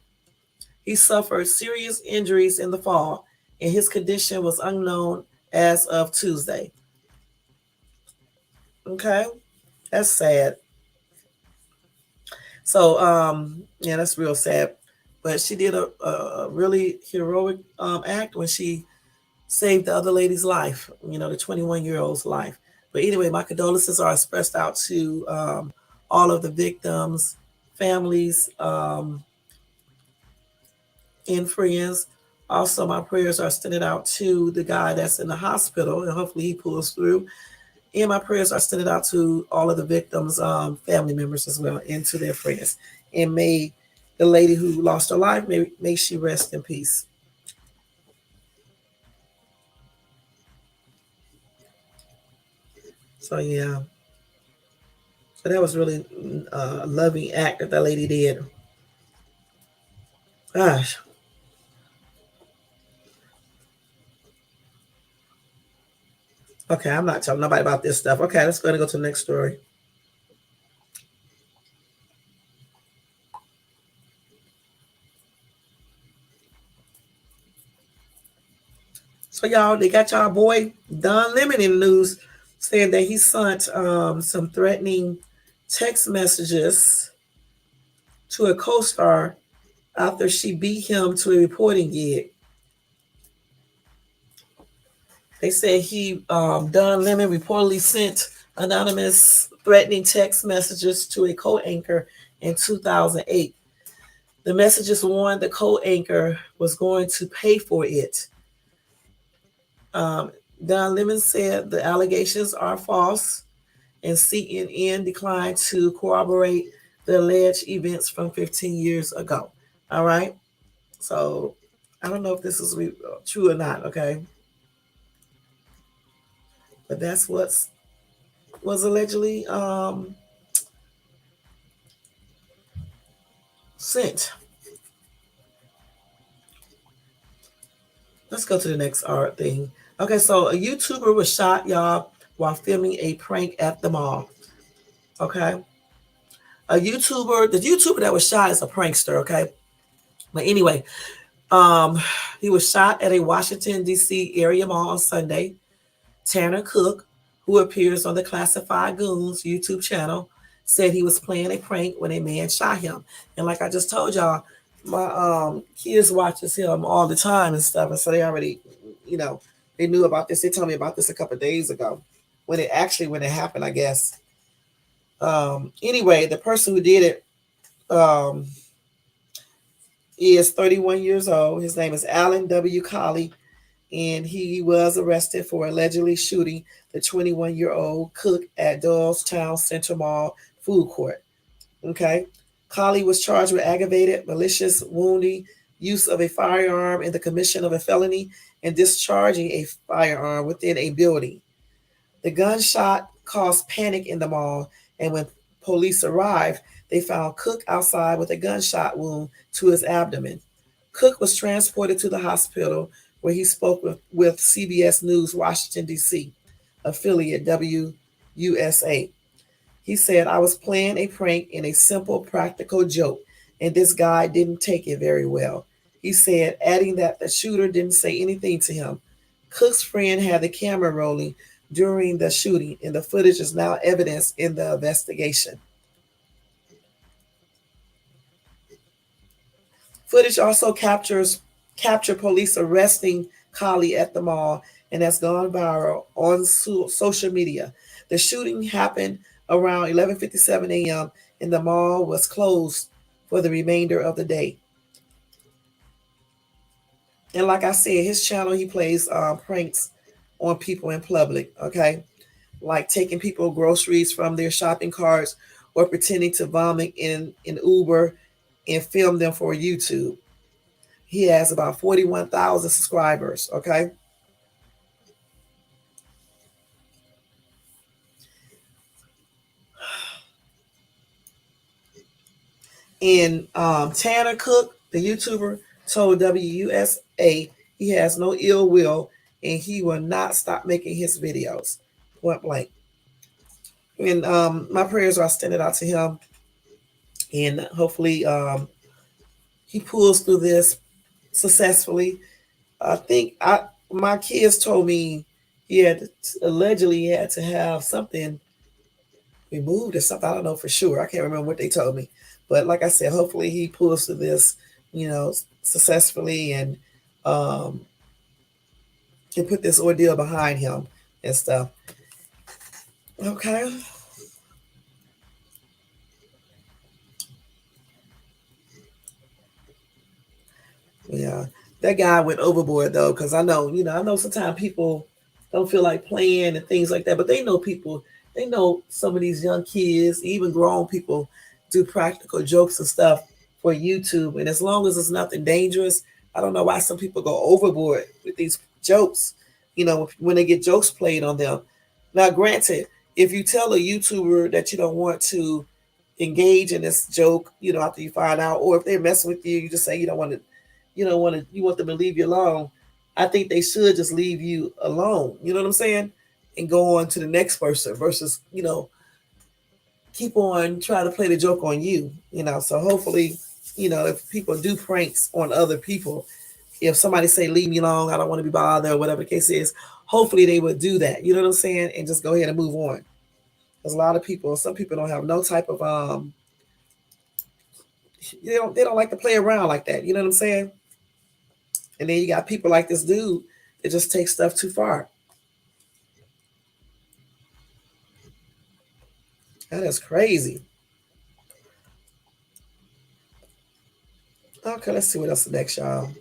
He suffered serious injuries in the fall, and his condition was unknown as of Tuesday. Okay, that's sad. So, yeah, that's real sad. But she did a really heroic act when she saved the other lady's life, the 21-year-old's life. But anyway, my condolences are expressed out to all of the victims, families, and friends. Also, my prayers are extended out to the guy that's in the hospital, and hopefully he pulls through. And my prayers are extended out to all of the victims' family members as well, and to their friends. And may the lady who lost her life, may she rest in peace. So yeah, so that was really a loving act that lady did. Gosh. Okay, I'm not telling nobody about this stuff. Okay, let's go and go to the next story. So y'all, they got y'all boy Don Lemon in the news saying that he sent some threatening text messages to a co-star after she beat him to a reporting gig. They said Don Lemon reportedly sent anonymous threatening text messages to a co-anchor in 2008. The messages warned the co-anchor was going to pay for it. Um, Don Lemon said the allegations are false, and CNN declined to corroborate the alleged events from 15 years ago. All right. So I don't know if this is true or not. Okay. But that's what was allegedly sent. Let's go to the next art thing. Okay, so a YouTuber was shot, y'all, while filming a prank at the mall. Okay. The YouTuber that was shot is a prankster, okay? But anyway, um, he was shot at a Washington, D.C. area mall on Sunday. Tanner Cook, who appears on the Classified Goons YouTube channel, said he was playing a prank when a man shot him. And like I just told y'all, my kids watches him all the time and stuff, and so they already, they knew about this. They told me about this a couple of days ago, when it happened, I guess. Anyway, the person who did it um, is 31 years old. His name is Alan W. Colley, and he was arrested for allegedly shooting the 21-year-old cook at Doylestown Central Mall food court. Okay. Colley was charged with aggravated malicious wounding, use of a firearm in the commission of a felony, and discharging a firearm within a building. The gunshot caused panic in the mall, and when police arrived, they found Cook outside with a gunshot wound to his abdomen. Cook was transported to the hospital where he spoke with CBS News Washington, D.C. affiliate WUSA. He said, I was playing a prank in a simple, practical joke, and this guy didn't take it very well. He said, adding that the shooter didn't say anything to him. Cook's friend had the camera rolling during the shooting, and the footage is now evidence in the investigation. Footage also captured police arresting Colley at the mall, and has gone viral on social media. The shooting happened around 11:57 a.m., and the mall was closed for the remainder of the day. And like I said, his channel, he plays pranks on people in public, okay? Like taking people groceries from their shopping carts or pretending to vomit in Uber and film them for YouTube. He has about 41,000 subscribers, okay? And Tanner Cook, the YouTuber, told WUSA he has no ill will and he will not stop making his videos. Point blank. And my prayers are extended out to him, and hopefully he pulls through this successfully. I think my kids told me he had allegedly had to have something removed or something. I don't know for sure. I can't remember what they told me. But like I said, hopefully he pulls through this, successfully, and um, can put this ordeal behind him and stuff. Okay. Yeah, that guy went overboard though, because I know sometimes people don't feel like playing and things like that, but they know people, they know some of these young kids, even grown people, do practical jokes and stuff for YouTube, and as long as it's nothing dangerous, I don't know why some people go overboard with these jokes. When they get jokes played on them. Now, granted, if you tell a YouTuber that you don't want to engage in this joke, after you find out, or if they're messing with you, you just say you don't want to you want them to leave you alone. I think they should just leave you alone. You know what I'm saying? And go on to the next person versus, keep on trying to play the joke on you. So hopefully, if people do pranks on other people, if somebody say leave me alone, I don't want to be bothered or whatever the case is, hopefully they would do that. You know what I'm saying? And just go ahead and move on. Because a lot of people, some people don't have no type of they don't like to play around like that. You know what I'm saying? And then you got people like this dude that just takes stuff too far. That is crazy. Okay, let's see what else next, y'all.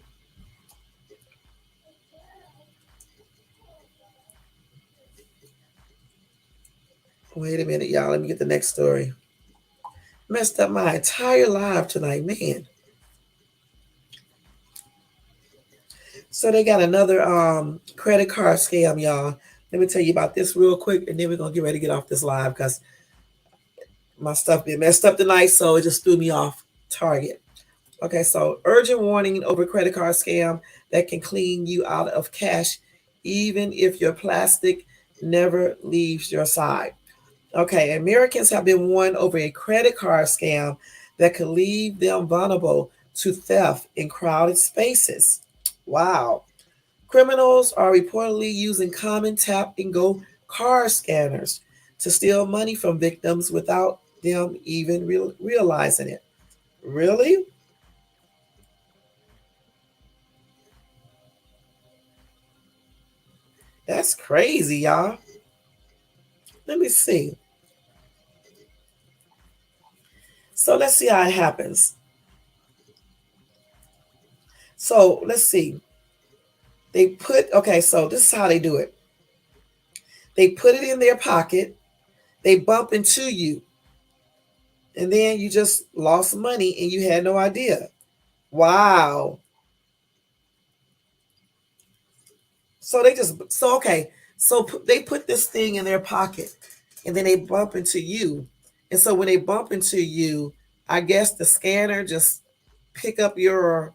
Wait a minute, y'all. Let me get the next story. Messed up my entire life tonight, man. So they got another credit card scam, y'all. Let me tell you about this real quick, and then we're gonna get ready to get off this live because my stuff been messed up tonight, so it just threw me off target. Okay, so urgent warning over credit card scam that can clean you out of cash, even if your plastic never leaves your side. Okay, Americans have been warned over a credit card scam that could leave them vulnerable to theft in crowded spaces. Wow. Criminals are reportedly using common tap and go card scanners to steal money from victims without them even realizing it. Really? That's crazy, y'all. Let me see. So let's see how it happens. So let's see. Okay, so this is how they do it. They put it in their pocket, they bump into you, and then you just lost money and you had no idea. Wow. Okay. So they put this thing in their pocket and then they bump into you. And so when they bump into you, I guess the scanner just pick up your,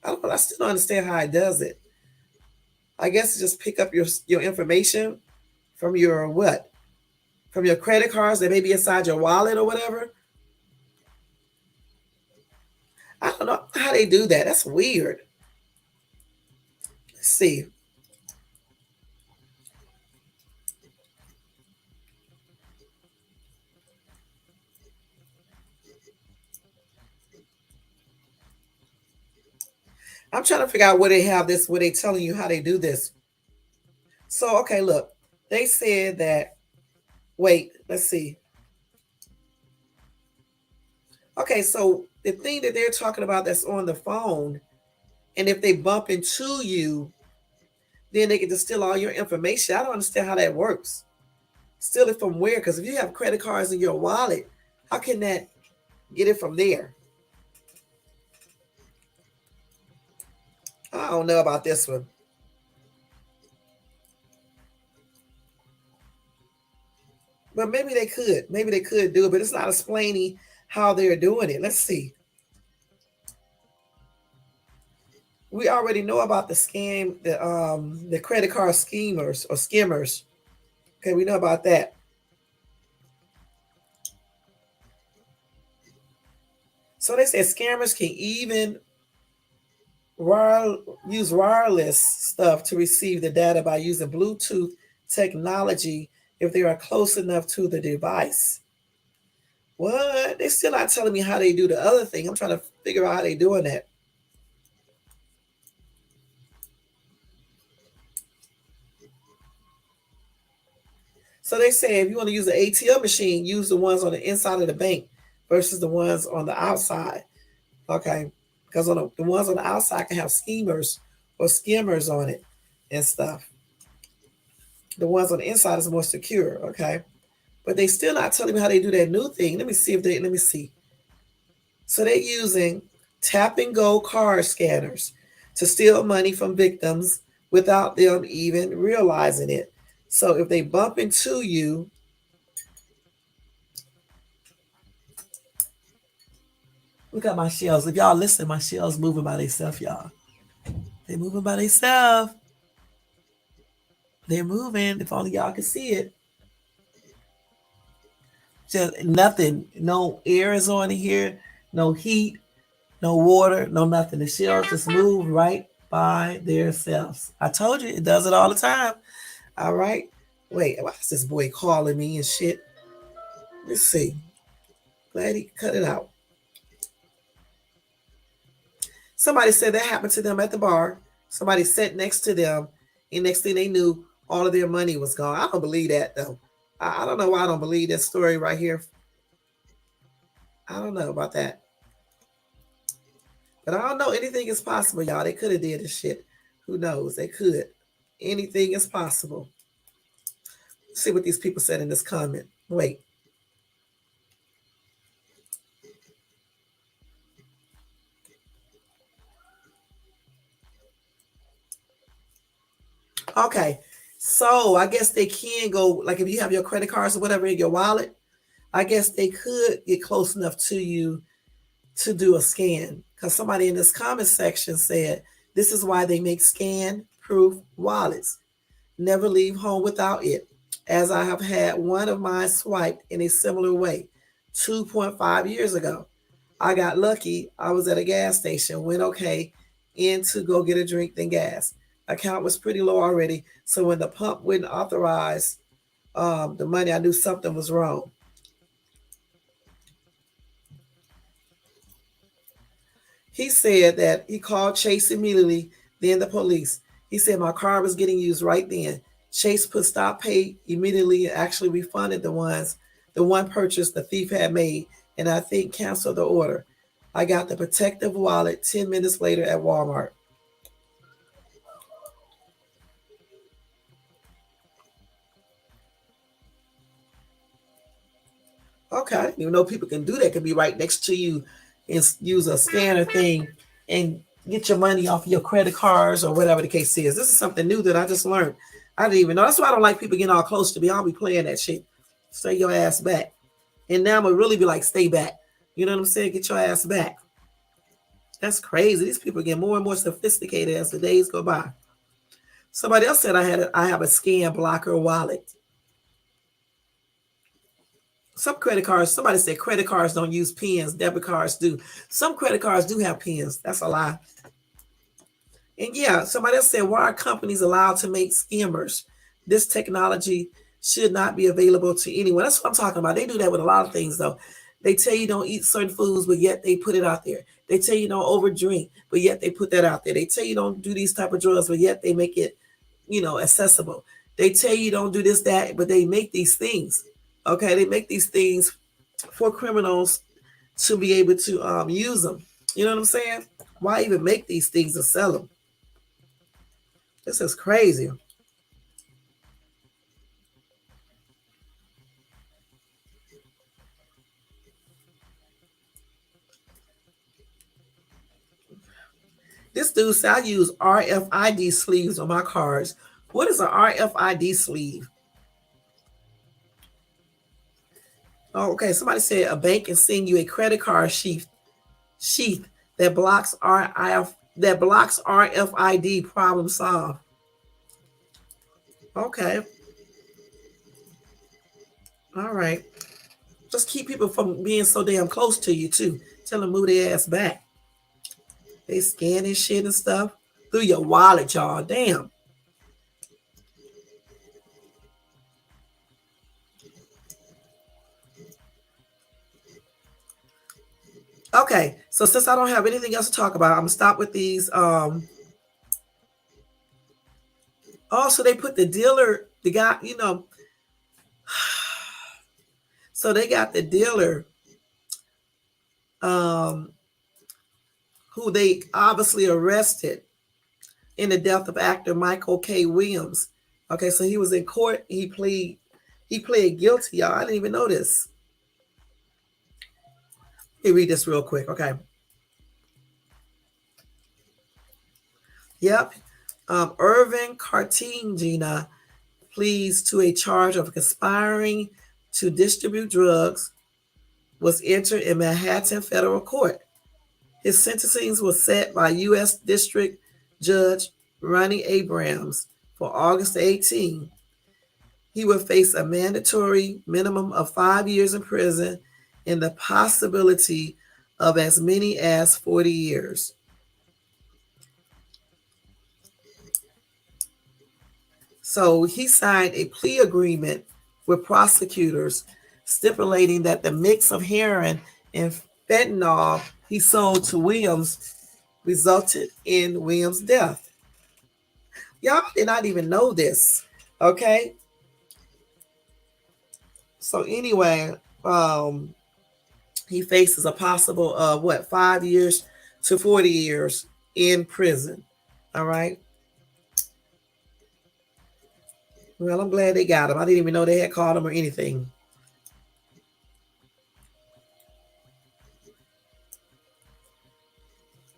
I don't know, I still don't understand how it does it. I guess it just pick up your information from your what? From your credit cards that may be inside your wallet or whatever. I don't know how they do that. That's weird. Let's see. I'm trying to figure out where they have this, where they telling you how they do this. So okay, look, they said that. Wait, let's see. Okay, so the thing that they're talking about that's on the phone, and if they bump into you, then they can just steal all your information. I don't understand how that works. Steal it from where? Because if you have credit cards in your wallet, how can that get it from there? I don't know about this one. But maybe they could. Maybe they could do it, but it's not explaining how they're doing it. Let's see. We already know about the credit card schemers or skimmers. Okay, we know about that. So they said scammers can even wire, use wireless stuff to receive the data by using Bluetooth technology if they are close enough to the device. What? They still not telling me how they do the other thing. I'm trying to figure out how they doing that. So they say if you want to use an ATM machine, use the ones on the inside of the bank versus the ones on the outside. Okay, because on the ones on the outside can have schemers or skimmers on it and stuff. The ones on the inside is more secure. Okay, but they still not telling me how they do that new thing. Let me see if they. Let me see. So they're using tap and go card scanners to steal money from victims without them even realizing it. So if they bump into you, look at my shells. If y'all listen, my shells moving by themselves, y'all. They moving by themselves. They're moving. If only y'all could see it. Just nothing. No air is on in here. No heat. No water. No nothing. The shells just move right by themselves. I told you it does it all the time. All right. Wait, why is this boy calling me and shit? Let's see. Glad he cut it out. Somebody said that happened to them at the bar. Somebody sat next to them, and next thing they knew, all of their money was gone. I don't believe that though. I don't know why I don't believe that story right here. I don't know about that. But I don't know. Anything is possible, y'all. They could have did this shit. Who knows? They could. Anything is possible. Let's see what these people said in this comment. Wait. Okay. So I guess they can go, like if you have your credit cards or whatever in your wallet, I guess they could get close enough to you to do a scan. Because somebody in this comment section said, this is why they make scan proof wallets. Never leave home without it, as I have had one of mine swiped in a similar way 2.5 years ago. I got lucky. I was at a gas station, went okay in to go get a drink, then gas. Account was pretty low already, so when the pump wouldn't authorize the money, I knew something was wrong. He said that he called Chase immediately, then the police. He said my car was getting used right then. Chase put stop pay immediately and actually refunded the one purchase the thief had made, and I think canceled the order. I got the protective wallet 10 minutes later at Walmart. Okay, I didn't even know people can do that. Can be right next to you and use a scanner thing and get your money off your credit cards or whatever the case is. This is something new that I just learned. I didn't even know. That's why I don't like people getting all close to me. I'll be playing that shit. Stay your ass back. And now I'm gonna really be like, stay back. You know what I'm saying? Get your ass back. That's crazy. These people get more and more sophisticated as the days go by. Somebody else said I have a scan blocker wallet. Some credit cards, somebody said credit cards don't use pins, debit cards do. Some credit cards do have pins. That's a lie. And yeah, somebody else said, why are companies allowed to make skimmers? This technology should not be available to anyone. That's what I'm talking about. They do that with a lot of things, though. They tell you don't eat certain foods, but yet they put it out there. They tell you don't overdrink, but yet they put that out there. They tell you don't do these type of drugs, but yet they make it, accessible. They tell you don't do this, that, but they make these things. Okay, they make these things for criminals to be able to use them. You know what I'm saying? Why even make these things and sell them? This is crazy. This dude said I use RFID sleeves on my cards. What is an RFID sleeve? Oh, okay. Somebody said a bank can send you a credit card sheath that blocks RFID. Problem solved. Okay. All right. Just keep people from being so damn close to you too. Tell them move their ass back. They scanning shit and stuff through your wallet, y'all. Damn. Okay, so since I don't have anything else to talk about, I'm gonna stop with these. Also, they put the dealer, the guy, So they got the dealer, um, who they obviously arrested in the death of actor Michael K. Williams. Okay, so he was in court. He pled guilty, y'all. I didn't even know this. Let me read this real quick. Okay. Yep. Irvin Cartagena pleads to a charge of conspiring to distribute drugs, was entered in Manhattan federal court. His sentencing was set by U.S. District Judge Ronnie Abrams for August 18. He would face a mandatory minimum of 5 years in prison and the possibility of as many as 40 years. So he signed a plea agreement with prosecutors stipulating that the mix of heroin and fentanyl he sold to Williams resulted in Williams' death. Y'all did not even know this. Okay. So anyway, he faces a possible 5 years to 40 years in prison. All right. Well, I'm glad they got him. I didn't even know they had caught him or anything.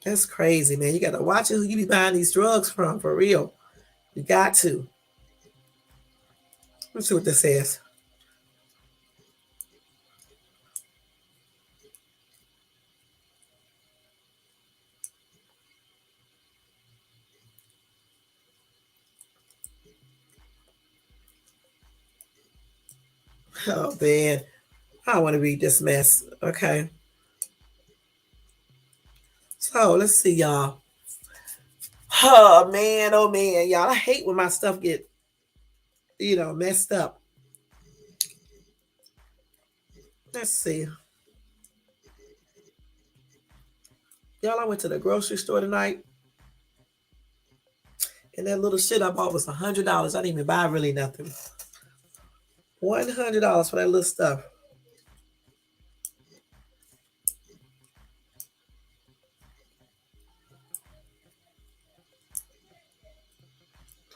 That's crazy, man. You got to watch who you be buying these drugs from, for real. You got to. Let's see what this says. Oh, man. I don't want to read this mess. Okay. So let's see, y'all. Oh man, y'all. I hate when my stuff get, messed up. Let's see. Y'all, I went to the grocery store tonight, and that little shit I bought was $100. I didn't even buy really nothing. $100 for that little stuff.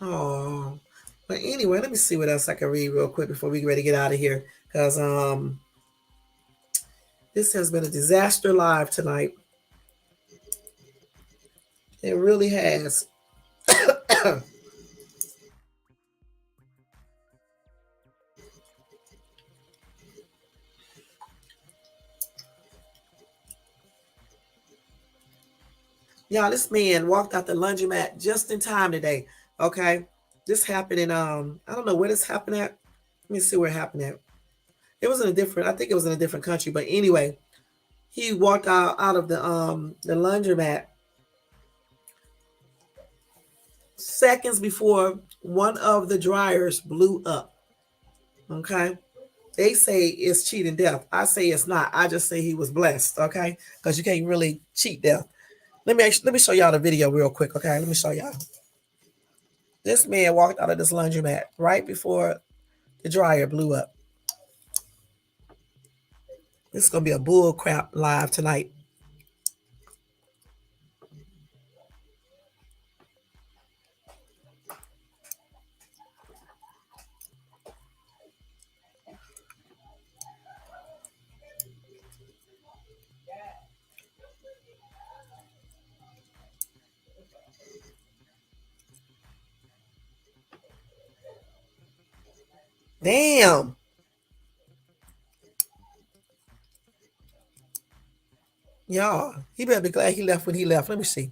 Oh, but anyway, let me see what else I can read real quick before we get ready to get out of here. Because this has been a disaster live tonight. It really has. Y'all, this man walked out the laundromat just in time today. Okay. This happened in I don't know where this happened at. Let me see where it happened at. It was in a different, I think it was in a different country, but anyway, he walked out of the laundromat seconds before one of the dryers blew up. Okay. They say it's cheating death. I say it's not. I just say he was blessed. Okay. Because you can't really cheat death. Let me show y'all the video real quick. Okay. Let me show y'all. This man walked out of this laundromat right before the dryer blew up. This is going to be a bull crap live tonight. Damn. Y'all, he better be glad he left when he left. Let me see.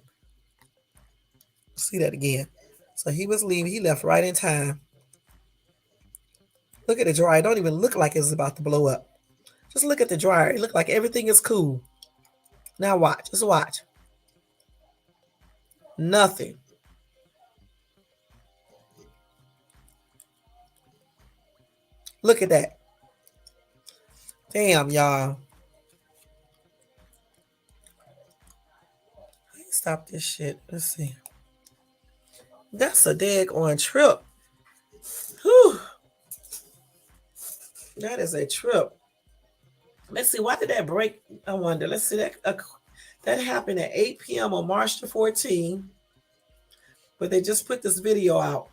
See that again. So he was leaving. He left right in time. Look at the dryer. It don't even look like it's about to blow up. Just look at the dryer. It looked like everything is cool. Now watch. Just watch. Nothing. Look at that. Damn, y'all. Stop this shit. Let's see. That's a daggone trip. Whew. That is a trip. Let's see, why did that break? I wonder. Let's see that happened at 8 p.m. on March the 14th, but they just put this video out.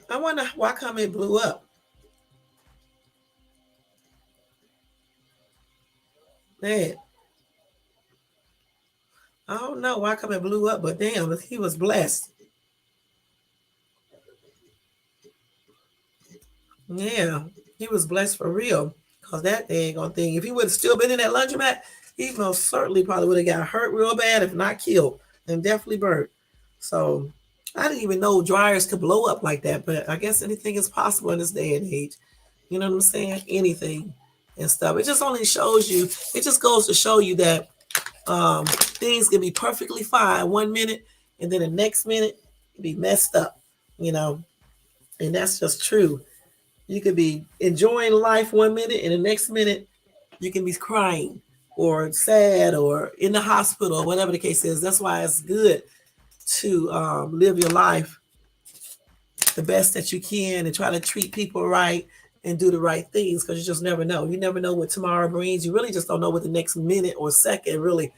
I wonder why come it blew up. Man, I don't know why come it blew up, but damn, he was blessed. Yeah, he was blessed for real. Cause that dang on thing, if he would have still been in that laundromat, he most certainly probably would have got hurt real bad, if not killed, and definitely burnt. So I didn't even know dryers could blow up like that, but I guess anything is possible in this day and age. You know what I'm saying? Anything and stuff. It just only shows you. It just goes to show you that things can be perfectly fine 1 minute, and then the next minute be messed up. You know, and that's just true. You could be enjoying life 1 minute, and the next minute you can be crying or sad or in the hospital or whatever the case is. That's why it's good to live your life the best that you can and try to treat people right and do the right things, because you just never know. You never know what tomorrow brings. You really just don't know what the next minute or second really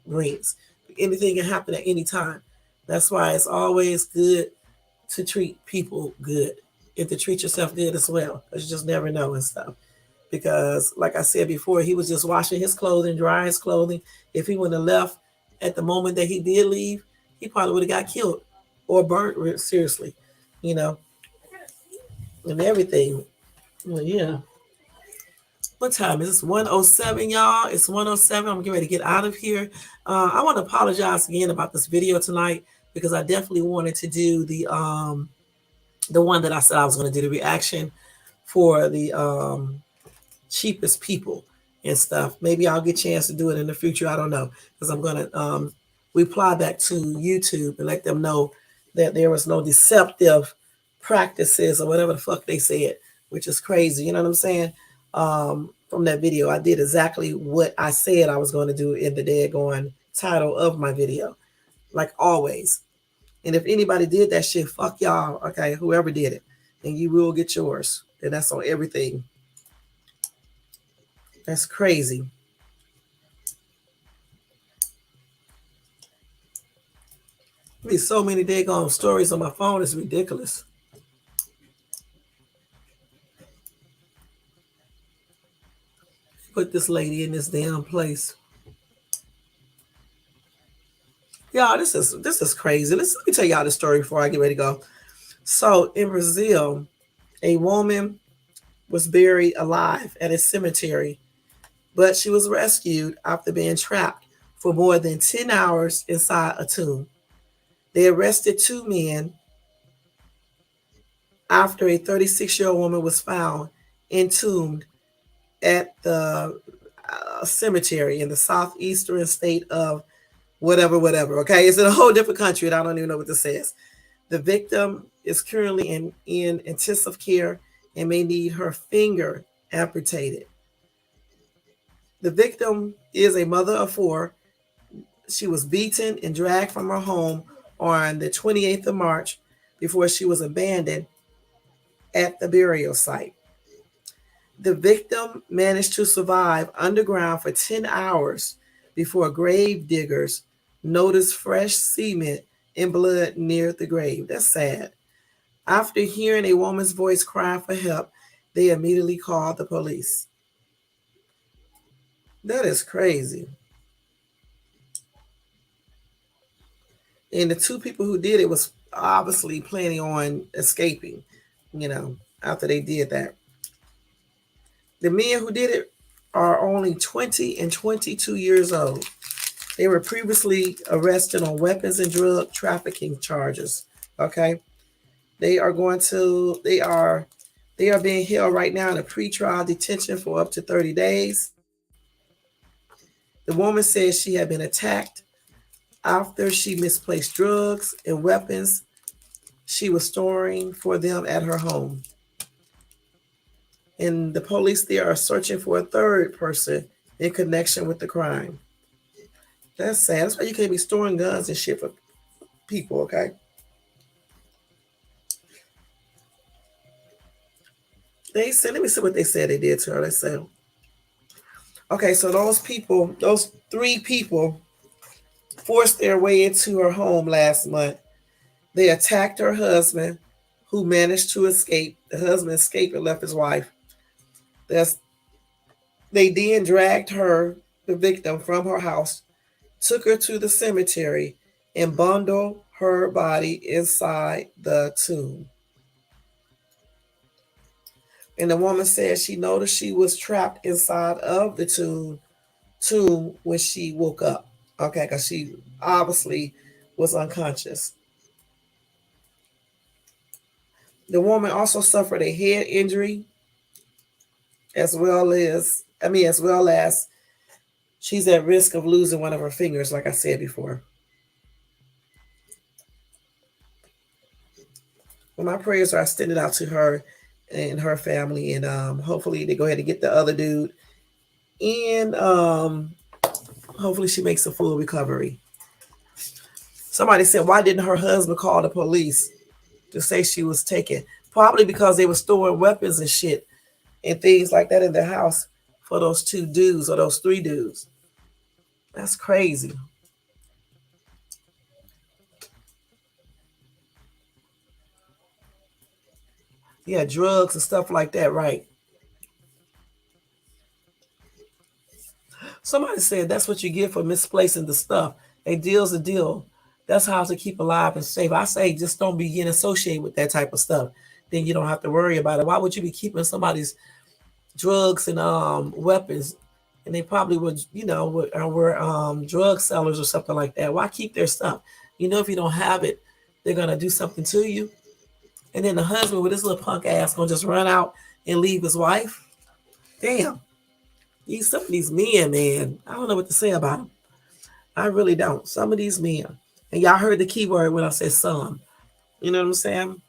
brings. Anything can happen at any time. That's why it's always good to treat people good and to treat yourself good as well, because you just never know and stuff. Because, like I said before, he was just washing his clothing, drying his clothing. If he wouldn't have left at the moment that he did leave, he probably would have got killed or burnt seriously, you know, and everything. Well, yeah. What time is this? 107, y'all. It's 107. I'm getting ready to get out of here. I want to apologize again about this video tonight, because I definitely wanted to do the one that I said I was going to do, the reaction for the cheapest people and stuff. Maybe I'll get a chance to do it in the future. I don't know, because I'm going to reply back to YouTube and let them know that there was no deceptive practices or whatever the fuck they said, which is crazy. You know what I'm saying? From that video, I did exactly what I said I was going to do in the daggone title of my video, like always. And if anybody did that shit, fuck y'all. Okay, whoever did it, and you will get yours. And that's on everything. That's crazy. There's so many daggone stories on my phone. It's ridiculous. Put this lady in this damn place. Y'all, this is crazy. Let me tell y'all the story before I get ready to go. So in Brazil, a woman was buried alive at a cemetery, but she was rescued after being trapped for more than 10 hours inside a tomb. They arrested two men after a 36-year-old woman was found entombed at the cemetery in the southeastern state of whatever. Okay, it's in a whole different country, and I don't even know what this says. The victim is currently in intensive care and may need her finger amputated. The victim is a mother of four. She was beaten and dragged from her home on the 28th of March before she was abandoned at the burial site. The victim managed to survive underground for 10 hours before grave diggers noticed fresh cement and blood near the grave. That's sad. After hearing a woman's voice crying for help, they immediately called the police. That is crazy. And the two people who did it was obviously planning on escaping, after they did that. The men who did it are only 20 and 22 years old. They were previously arrested on weapons and drug trafficking charges. Okay. They are being held right now in a pretrial detention for up to 30 days. The woman says she had been attacked after she misplaced drugs and weapons she was storing for them at her home. And the police there are searching for a third person in connection with the crime. That's sad. That's why you can't be storing guns and shit for people, okay? They said, let me see what they said they did to her. Let's say, okay, so those people, those three people, forced their way into her home last month. They attacked her husband, who managed to escape. The husband escaped and left his wife. That's, they then dragged her, the victim, from her house, took her to the cemetery, and bundled her body inside the tomb. And the woman said she noticed she was trapped inside of the tomb when she woke up. Okay, because she obviously was unconscious. The woman also suffered a head injury, as well as she's at risk of losing one of her fingers, like I said before. Well, my prayers are extended out to her and her family, and hopefully they go ahead and get the other dude, and hopefully she makes a full recovery. Somebody said, why didn't her husband call the police to say she was taken? Probably because they were storing weapons and shit and things like that in their house for those two dudes or those three dudes. That's crazy. Yeah, drugs and stuff like that, right? Somebody said that's what you get for misplacing the stuff. A deal's a deal. That's how to keep alive and safe. I say just don't begin associated with that type of stuff. Then you don't have to worry about it. Why would you be keeping somebody's drugs and weapons? And they probably would, were drug sellers or something like that. Why keep their stuff? If you don't have it, they're gonna do something to you. And then the husband with his little punk ass gonna just run out and leave his wife. Damn. Some of these men, man, I don't know what to say about them. I really don't. Some of these men, and y'all heard the key word when I said some. You know what I'm saying?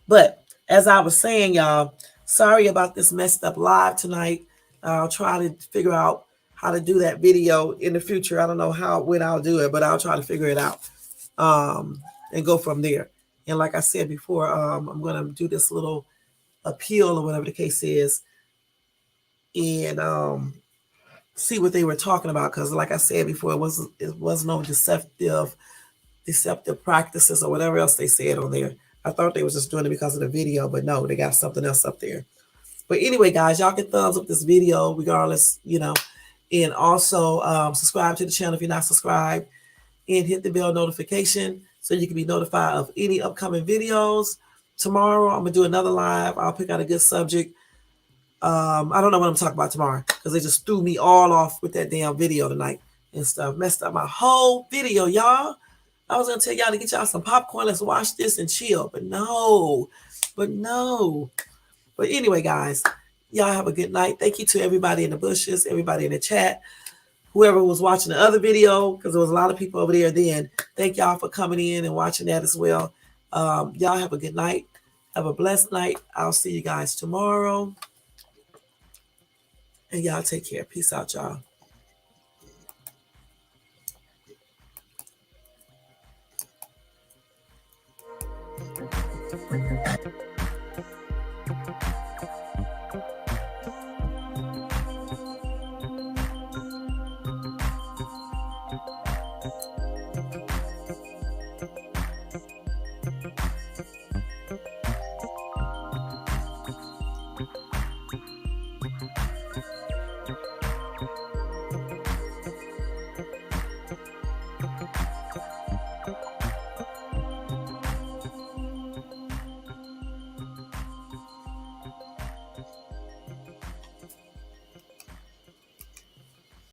But as I was saying, y'all, sorry about this messed up live tonight. I'll try to figure out how to do that video in the future. I don't know when I'll do it, but I'll try to figure it out and go from there. And like I said before, I'm going to do this little appeal or whatever the case is, and see what they were talking about. Because like I said before, it was no deceptive practices or whatever else they said on there. I thought they was just doing it because of the video, but no, they got something else up there. But anyway, guys, y'all can thumbs up this video regardless, and also subscribe to the channel if you're not subscribed, and hit the bell notification so you can be notified of any upcoming videos. Tomorrow, I'm going to do another live. I'll pick out a good subject. I don't know what I'm talking about tomorrow because they just threw me all off with that damn video tonight and stuff. Messed up my whole video, y'all. I was going to tell y'all to get y'all some popcorn. Let's watch this and chill. But no. But anyway, guys, y'all have a good night. Thank you to everybody in the bushes, everybody in the chat, whoever was watching the other video, because there was a lot of people over there then. Thank y'all for coming in and watching that as well. Y'all have a good night. Have a blessed night. I'll see you guys tomorrow. And y'all take care. Peace out, y'all.